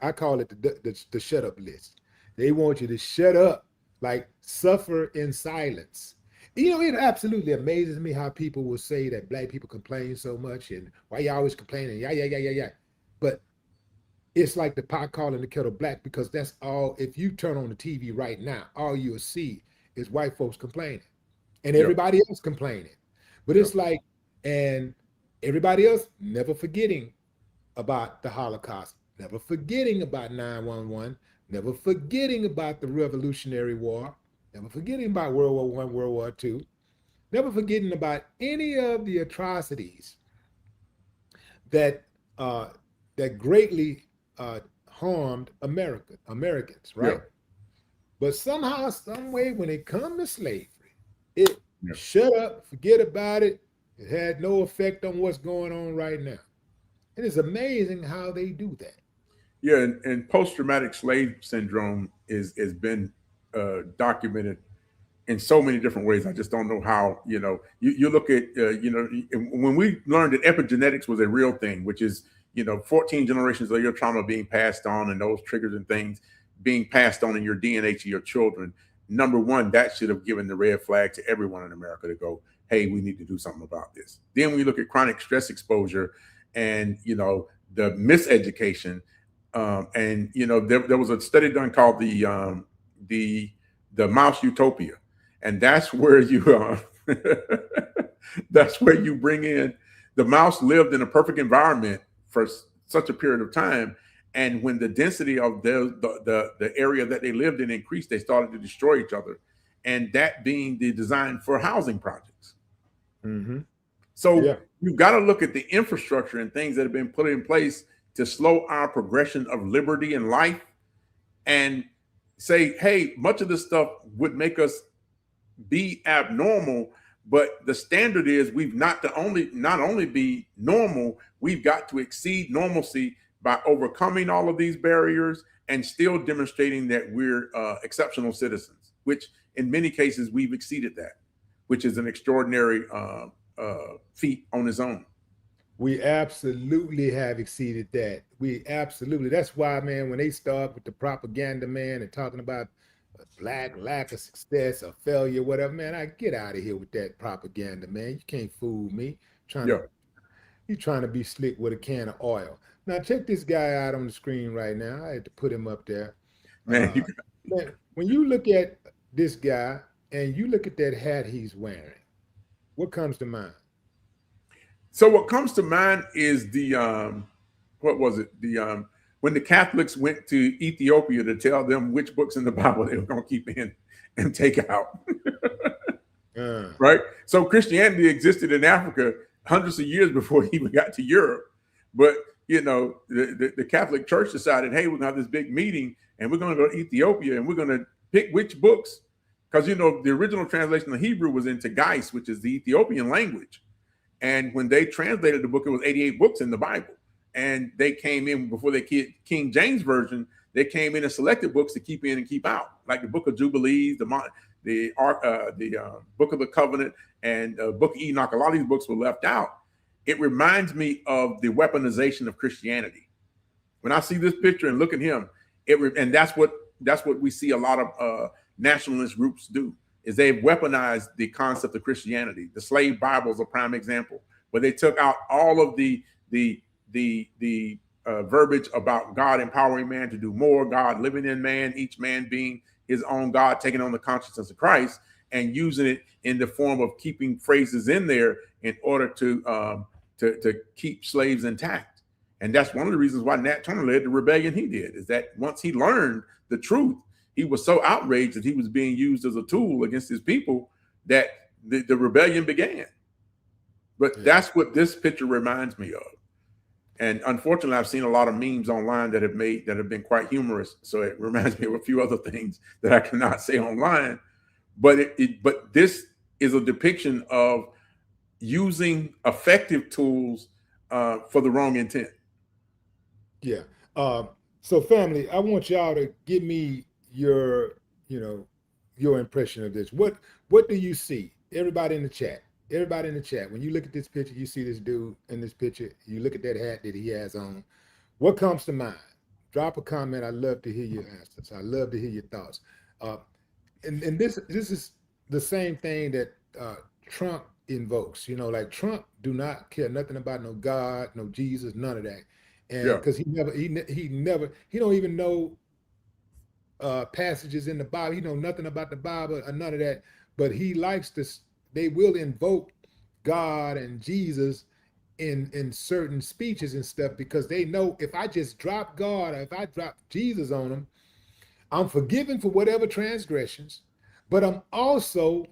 I call it the shut up list. They want you to shut up, like suffer in silence. It absolutely amazes me how people will say that black people complain so much and why you always complaining, yeah. But it's like the pot calling the kettle black, because that's all. If you turn on the TV right now, all you'll see is white folks complaining and everybody else complaining. But it's like, and everybody else never forgetting about the Holocaust, never forgetting about 9/11, never forgetting about the Revolutionary War, never forgetting about World War I, World War II, never forgetting about any of the atrocities that that greatly harmed Americans, right?
Yeah.
But somehow, some way, when it comes to slavery, it
Yeah.
shut up, forget about it. It had no effect on what's going on right now. It is amazing how they do that.
Yeah, and post-traumatic slave syndrome is been documented in so many different ways. I just don't know how. You look at when we learned that epigenetics was a real thing, which is 14 generations of your trauma being passed on, and those triggers and things being passed on in your DNA to your children. Number one, that should have given the red flag to everyone in America to go, hey, we need to do something about this. Then when you look at chronic stress exposure and the miseducation, and there was a study done called the mouse utopia, and that's where you that's where you bring in the mouse lived in a perfect environment for such a period of time, and when the density of the area that they lived in increased, they started to destroy each other, and that being the design for housing projects.
Mm-hmm.
So
Yeah.
you've got to look at the infrastructure and things that have been put in place to slow our progression of liberty and life, and say, hey, much of this stuff would make us be abnormal, but the standard is we've not only be normal, we've got to exceed normalcy by overcoming all of these barriers and still demonstrating that we're exceptional citizens, which in many cases we've exceeded that, which is an extraordinary feat on its own.
We absolutely have exceeded that. That's why, man, when they start with the propaganda, man, and talking about black lack of success or failure, whatever, man, I get out of here with that propaganda, man. You can't fool me.
Yeah.
You trying to be slick with a can of oil. Now check this guy out on the screen right now. I had to put him up there.
Man,
Man, when you look at this guy and you look at that hat he's wearing, what comes to mind?
So what comes to mind is the what was it? The when the Catholics went to Ethiopia to tell them which books in the Bible they were going to keep in and take out. Right? So Christianity existed in Africa hundreds of years before it even got to Europe. But the Catholic Church decided, hey, we're going to have this big meeting and we're going to go to Ethiopia and we're going to pick which books, because the original translation of Hebrew was into Geis, which is the Ethiopian language. And when they translated the book, it was 88 books in the Bible. And they came in before the King James Version. They came in and selected books to keep in and keep out, like the Book of Jubilees, the Book of the Covenant, and Book of Enoch. A lot of these books were left out. It reminds me of the weaponization of Christianity. When I see this picture and look at him, and that's what we see a lot of nationalist groups do. Is they've weaponized the concept of Christianity. The slave Bible is a prime example, where they took out all of the verbiage about God empowering man to do more, God living in man, each man being his own God, taking on the consciousness of Christ, and using it in the form of keeping phrases in there in order to keep slaves intact. And that's one of the reasons why Nat Turner led the rebellion he did, is that once he learned the truth, he was so outraged that he was being used as a tool against his people that the rebellion began. But that's what this picture reminds me of. And unfortunately, I've seen a lot of memes online that have been quite humorous. So it reminds me of a few other things that I cannot say online. But but this is a depiction of using effective tools for the wrong intent.
Yeah. So family, I want y'all to give me your impression of this. What do you see? Everybody in the chat. When you look at this picture, you see this dude in this picture, you look at that hat that he has on. What comes to mind? Drop a comment. I'd love to hear your answers. I'd love to hear your thoughts. And this is the same thing that Trump invokes. Like Trump do not care nothing about no God, no Jesus, none of that. And because he don't even know passages in the Bible. He know nothing about the Bible or none of that, but he likes this. They will invoke God and Jesus in certain speeches and stuff, because they know if I just drop God or if I drop Jesus on them, I'm forgiven for whatever transgressions, but I'll also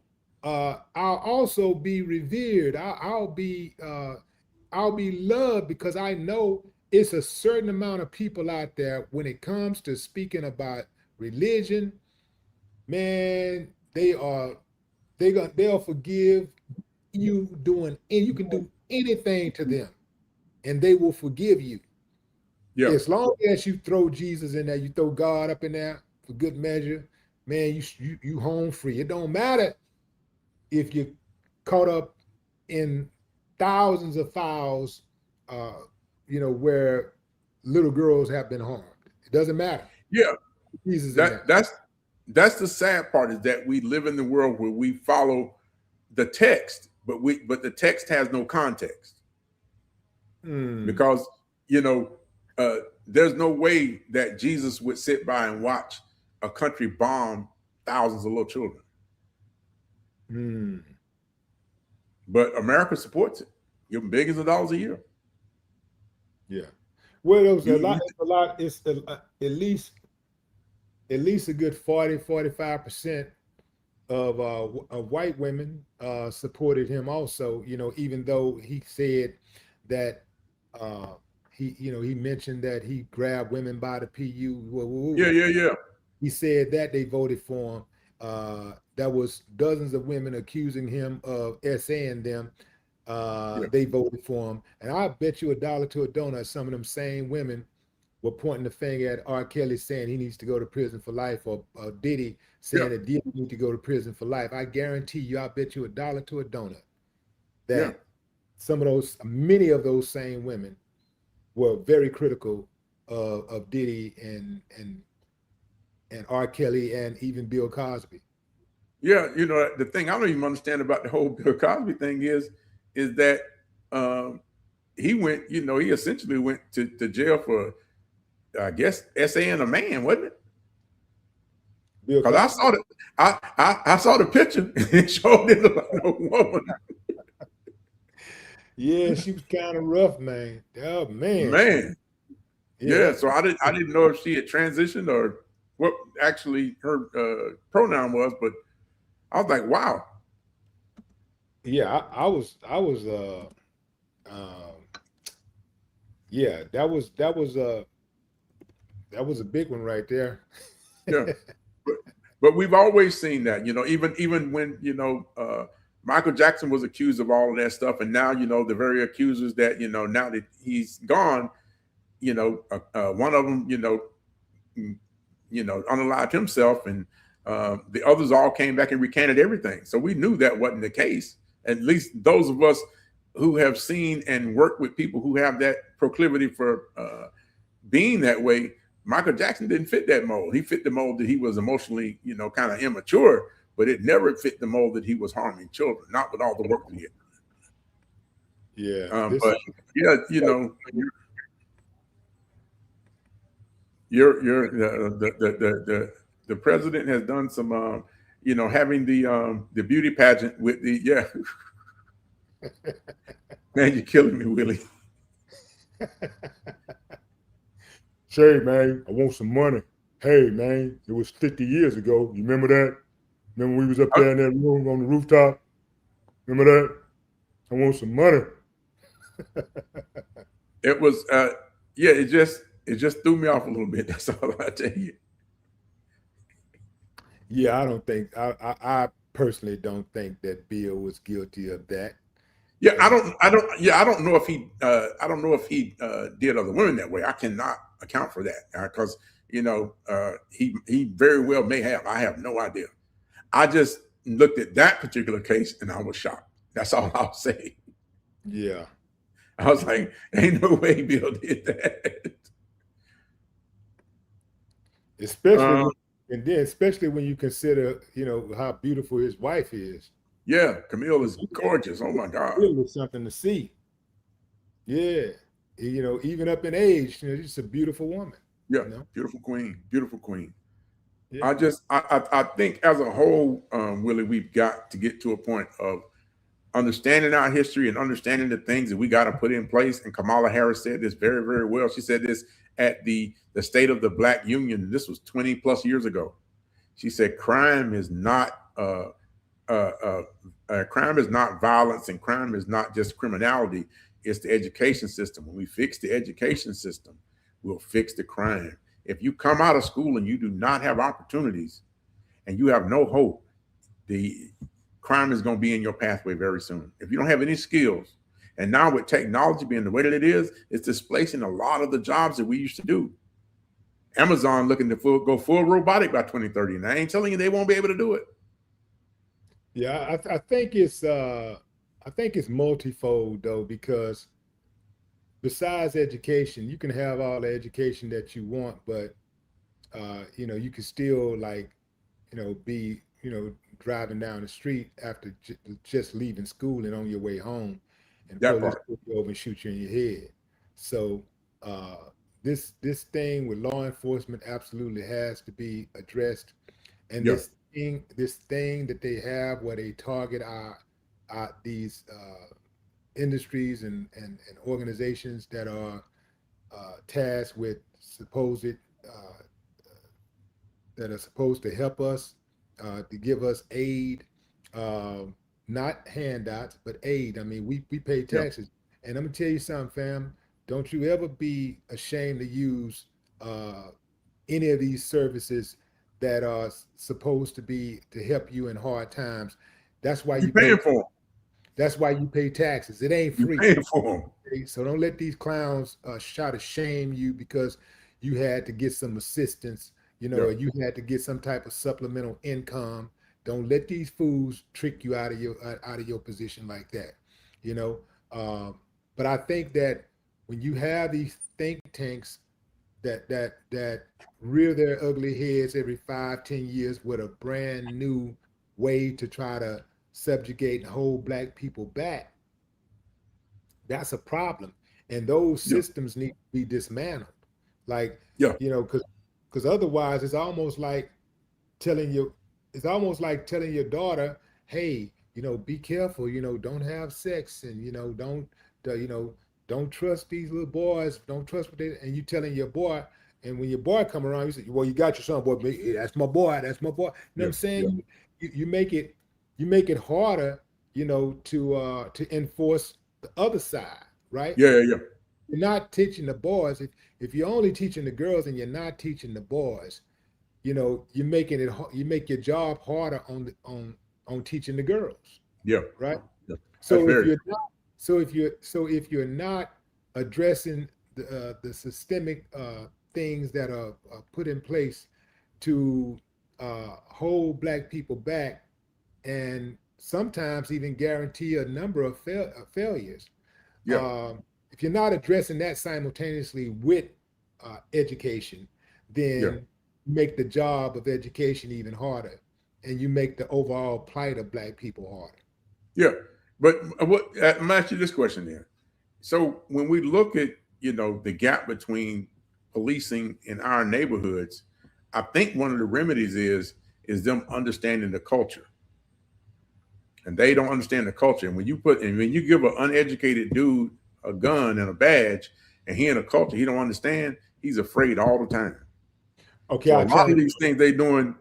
be revered. I'll be loved, because I know it's a certain amount of people out there when it comes to speaking about religion, man, they'll forgive you doing, and you can do anything to them and they will forgive you.
Yeah.
As long as you throw Jesus in there, you throw God up in there for good measure, man, you home free. It don't matter if you're caught up in thousands of files, where little girls have been harmed. It doesn't matter.
Yeah.
Jesus
That's the sad part, is that we live in the world where we follow the text, but the text has no context. Because there's no way that Jesus would sit by and watch a country bomb thousands of little children. But America supports it. Give them billions of dollars a year.
Yeah. Well, it was a lot. It's at least a good 40-45% of white women supported him also, even though he said that he mentioned that he grabbed women by the PU.
Yeah.
He said that they voted for him. There was dozens of women accusing him of SAing them. They voted for him. And I bet you $1 to a donut, some of them same women were pointing the finger at R. Kelly saying he needs to go to prison for life, or Diddy saying that Diddy needs to go to prison for life. I guarantee you, I bet you $1 to a donut that many of those same women were very critical of Diddy and R. Kelly and even Bill Cosby.
Yeah, the thing I don't even understand about the whole Bill Cosby thing is that he went, he essentially went to jail for, I guess, SAing a man, wasn't it? Because I saw the picture and it showed it looked like a woman.
Yeah, she was kind of rough, man. Oh man.
Man. Yeah, so I didn't know if she had transitioned or what actually her pronoun was, but I was like, wow.
Yeah, I was yeah, that was a big one right there.
Yeah. But we've always seen that, even when, Michael Jackson was accused of all of that stuff. And now, the very accusers that, now that he's gone, one of them, unalived himself, and the others all came back and recanted everything. So we knew that wasn't the case. At least those of us who have seen and worked with people who have that proclivity for being that way, Michael Jackson didn't fit that mold. He fit the mold that he was emotionally, kind of immature, but it never fit the mold that he was harming children, not with all the work that he had.
Yeah.
But yeah, the president has done some, having the beauty pageant with the Man, you're killing me, Willie.
Say, man, I want some money. Hey, man, it was 50 years ago. You remember that? Remember we was up there in that room on the rooftop? Remember that? I want some money.
It was, it just threw me off a little bit. That's all I tell you.
Yeah, I don't think, I personally don't think that Bill was guilty of that.
Yeah, I don't know if he did other women that way. I cannot account for that because he very well may have. I have no idea. I just looked at that particular case and I was shocked. That's all I'll say.
Yeah,
I was like, ain't no way Bill did that.
Especially when you consider, how beautiful his wife is.
Yeah, Camille is gorgeous. Oh my God.
It was something to see. Yeah. Even up in age, she's a beautiful woman.
Yeah, beautiful queen. Beautiful queen.
Yeah.
I think as a whole, Willie, we've got to get to a point of understanding our history and understanding the things that we got to put in place. And Kamala Harris said this very, very well. She said this at the State of the Black Union. This was 20 plus years ago. She said, crime is not violence, and crime is not just criminality. It's the education system. When we fix the education system, we'll fix the crime. If you come out of school and you do not have opportunities and you have no hope, the crime is going to be in your pathway very soon. If you don't have any skills, and now with technology being the way that it is, it's displacing a lot of the jobs that we used to do. Amazon looking to go full robotic by 2030, and I ain't telling you they won't be able to do it.
Yeah, I think it's multifold though, because besides education, you can have all the education that you want, but you can still be driving down the street after just leaving school and on your way home, and police pull you over and shoot you in your head. So this thing with law enforcement absolutely has to be addressed, and this thing that they have where they target these industries and organizations that are tasked with that are supposed to help us, to give us aid, not handouts, but aid. I mean, we pay taxes. And I'm gonna tell you something, fam. Don't you ever be ashamed to use any of these services that are supposed to be to help you in hard times. That's why you
pay for them.
That's why you pay taxes. It ain't free.
You pay for them.
So don't let these clowns try to shame you because you had to get some assistance, or you had to get some type of supplemental income. Don't let these fools trick you out of your position like that. But I think that when you have these think tanks that rear their ugly heads every 5-10 years with a brand new way to try to subjugate and hold Black people back, that's a problem. And those systems need to be dismantled. Because otherwise it's almost like telling your daughter, hey, be careful, don't have sex, and don't trust these little boys, don't trust what they, and you telling your boy, and when your boy come around, you say, well, you got your son, boy, that's my boy. You know what I'm saying? You make it harder, to enforce the other side, right?
You're
not teaching the boys. If you're only teaching the girls and you're not teaching the boys, you make your job harder on teaching the girls. Right.
Yeah.
So if you're not addressing the systemic things that are put in place to hold Black people back, and sometimes even guarantee a number of failures. If you're not addressing that simultaneously with education, then make the job of education even harder, and you make the overall plight of Black people harder.
But I'm gonna ask you this question then. So when we look at the gap between policing in our neighborhoods, I think one of the remedies is them understanding the culture. And they don't understand the culture. And when you give an uneducated dude a gun and a badge, and he in a culture he don't understand, he's afraid all the time.
Okay,
so a lot of these things they doing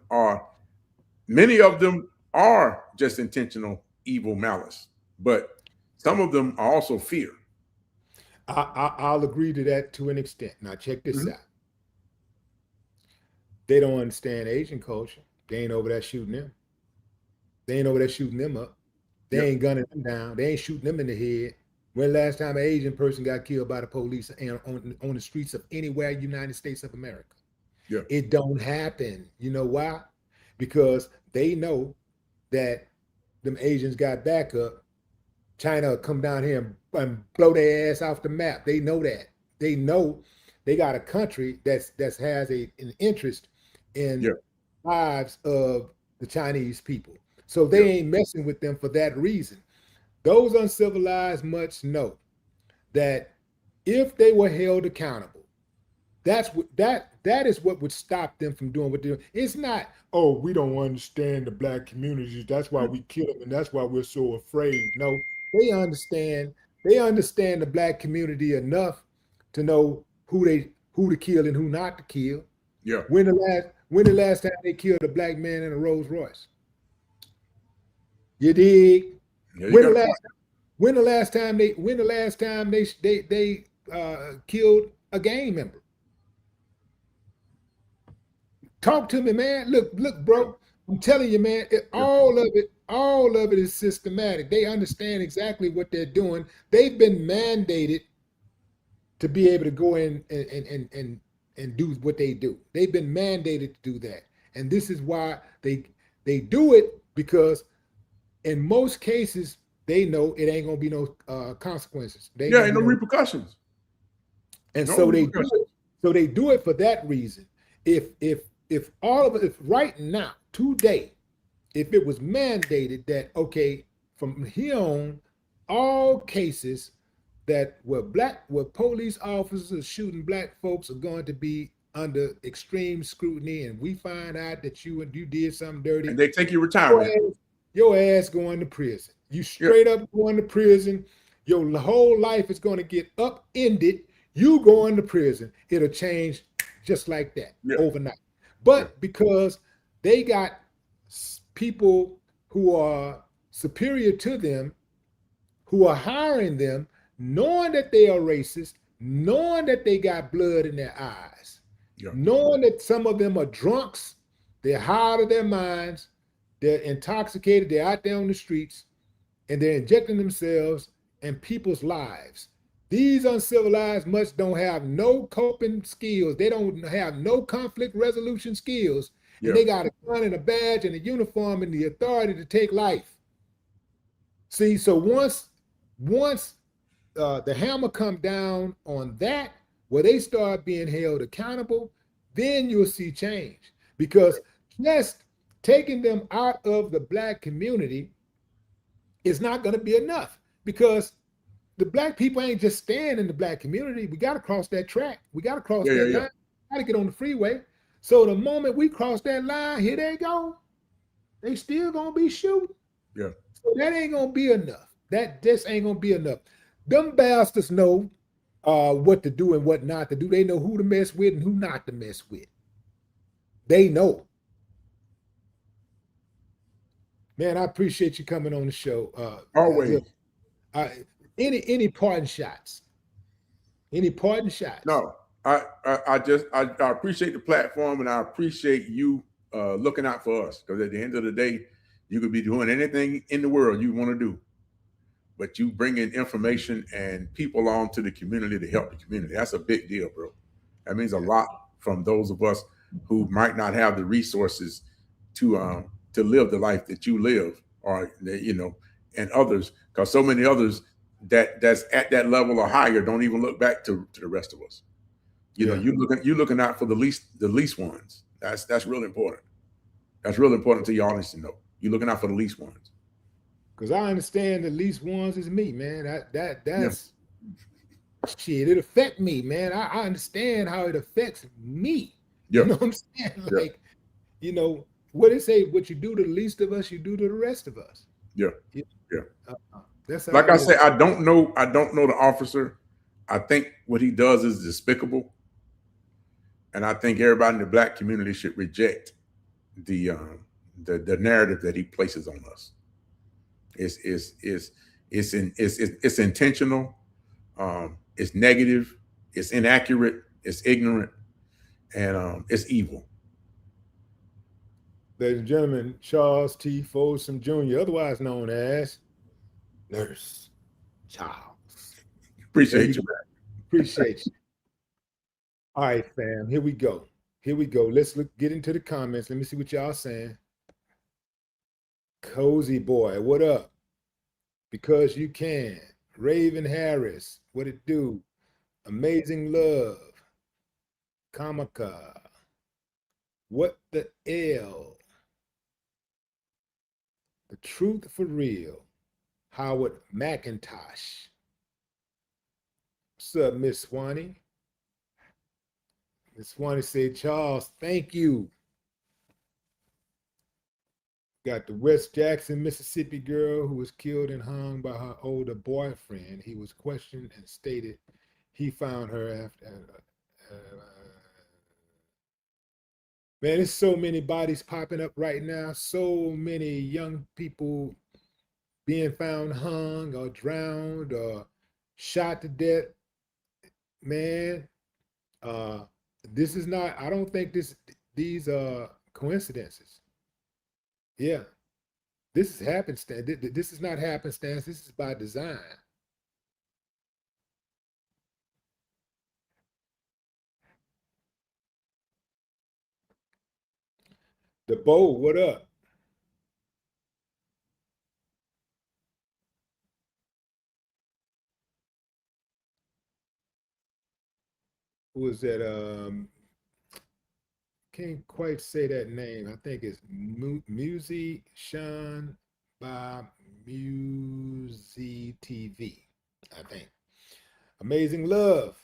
many of them are just intentional evil malice, but some of them are also fear.
I'll agree to that to an extent. Now check this out. They don't understand Asian culture. They ain't over there shooting them. They ain't over there shooting them up. They ain't gunning them down. They ain't shooting them in the head. When last time an Asian person got killed by the police on the streets of anywhere in the United States of America? It don't happen. You know why? Because they know that them Asians got backup. China will come down here and blow their ass off the map. They know that. They know they got a country that has an interest in lives of the Chinese people. So they ain't messing with them for that reason. Those uncivilized much know that if they were held accountable, that is what would stop them from doing what they're doing. It's not, oh, we don't understand the Black communities, that's why we kill them, and that's why we're so afraid. No, they understand the Black community enough to know who to kill and who not to kill. When the last time they killed a Black man in a Rolls Royce? You dig? When the last time they killed a gang member? Talk to me, man. Look, bro. I'm telling you, man.
Yeah.
All of it is systematic. They understand exactly what they're doing. They've been mandated to be able to go in and do what they do. They've been mandated to do that, and this is why they do it, because in most cases they know it ain't gonna be no consequences. They ain't
Yeah,
gonna
and
be
no
no,
repercussions.
and
No
so they do
repercussions.
it. So they do it for that reason. If all of it, if right now, today, if it was mandated that, okay, from here on, all cases that where police officers shooting black folks are going to be under extreme scrutiny, and we find out that you did something dirty,
And they take your
your
retirement.
your ass going to prison. You
Yeah.
straight up going to prison. Your whole life is going to get upended. You going to prison. It'll change just like that
Yeah.
overnight.
Yeah.
But because they got people who are superior to them, who are hiring them, knowing that they are racist, knowing that they got blood in their eyes,
Yeah.
knowing that some of them are drunks, they're high out of their minds, they're intoxicated, they're out there on the streets, and they're injecting themselves in people's lives. These uncivilized mutts don't have no coping skills. They don't have no conflict resolution skills.
Yeah.
And they got a gun and a badge and a uniform and the authority to take life. See, so once the hammer come down on that, where they start being held accountable, then you'll see change. Because just taking them out of the black community is not going to be enough, because the black people ain't just staying in the black community. We got to cross that track. We got to cross that line. Got to get on the freeway. So the moment we cross that line, here they go. They still gonna be shooting.
Yeah.
So that ain't gonna be enough. That just ain't gonna be enough. Them bastards know what to do and what not to do. They know who to mess with and who not to mess with. They know. Man, I appreciate you coming on the show.
Always.
Any parting shots? Any parting shots?
No, I appreciate the platform, and I appreciate you looking out for us, because at the end of the day, you could be doing anything in the world you want to do, but you bring in information and people on to the community to help the community. That's a big deal, bro. That means a lot from those of us who might not have the resources to live the life that you live, or and others, because so many others that's at that level or higher don't even look back to the rest of us. You're looking out for the least ones. That's really important. That's really important to your audience to know. You're looking out for the least ones.
Because I understand the least ones is me, man. That's shit. It affect me, man. I understand how it affects me.
Yeah.
You know what I'm saying? Like, what they say, what you do to the least of us, you do to the rest of us.
Yeah.
That's
like I say, I don't know the officer. I think what he does is despicable, and I think everybody in the black community should reject the narrative that he places on us. It's intentional. It's negative. It's inaccurate. It's ignorant, and it's evil.
Ladies and gentlemen, Charles T. Folsom Jr., otherwise known as Nurse Charles.
Appreciate you, man.
Appreciate you. All right, fam. Here we go. Let's get into the comments. Let me see what y'all saying. Cozy Boy, what up? Because you can. Raven Harris, what it do? Amazing Love. Kamaka. What the L? The Truth for Real. Howard McIntosh. What's up, Miss Swanee? Miss Swanee said, Charles, thank you. Got the West Jackson, Mississippi girl who was killed and hung by her older boyfriend. He was questioned and stated he found her after. Man, there's so many bodies popping up right now. So many young people being found hung or drowned or shot to death, man, this is not, I don't think these are coincidences. Yeah, this is happenstance. This is not happenstance. This is by design. The bow, what up? Who is that? Can't quite say that name. I think it's Musi Sean by Musi TV. I think. Amazing Love.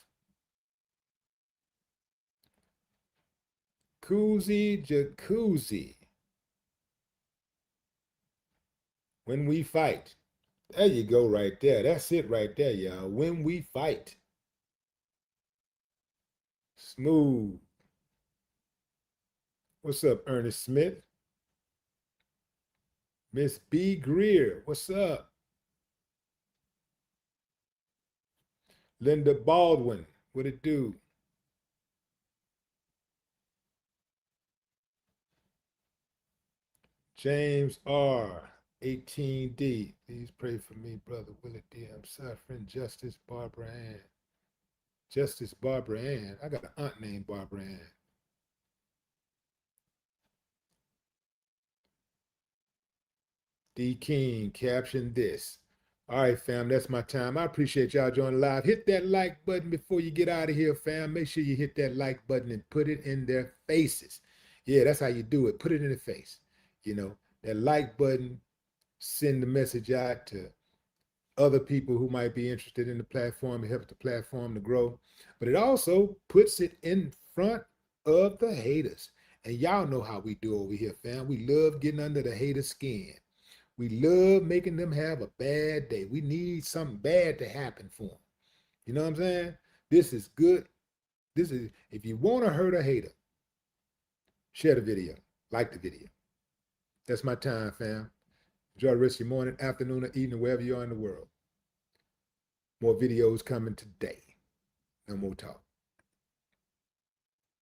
Koozie Jacuzzi. When we fight. There you go, right there. That's it right there, y'all. When we fight. Smooth. What's up, Ernest Smith? Miss B. Greer, what's up? Linda Baldwin, what it do? James R. 18D. Please pray for me, brother Willie D. I'm suffering. Justice Barbara Ann. Justice Barbara Ann. I got an aunt named Barbara Ann. D. King, caption this. All right, fam, that's my time. I appreciate y'all joining live. Hit that like button before you get out of here, fam. Make sure you hit that like button and put it in their faces. Yeah, that's how you do it. Put it in the face. You know, that like button, send the message out to other people who might be interested in the platform. It helps the platform to grow. But it also puts it in front of the haters. And y'all know how we do over here, fam. We love getting under the hater's skin. We love making them have a bad day. We need something bad to happen for them. You know what I'm saying? This is good. This is, if you want to hurt a hater, share the video, like the video. That's my time, fam. Enjoy the rest of your morning, afternoon, or evening, wherever you are in the world. More videos coming today. No more talk.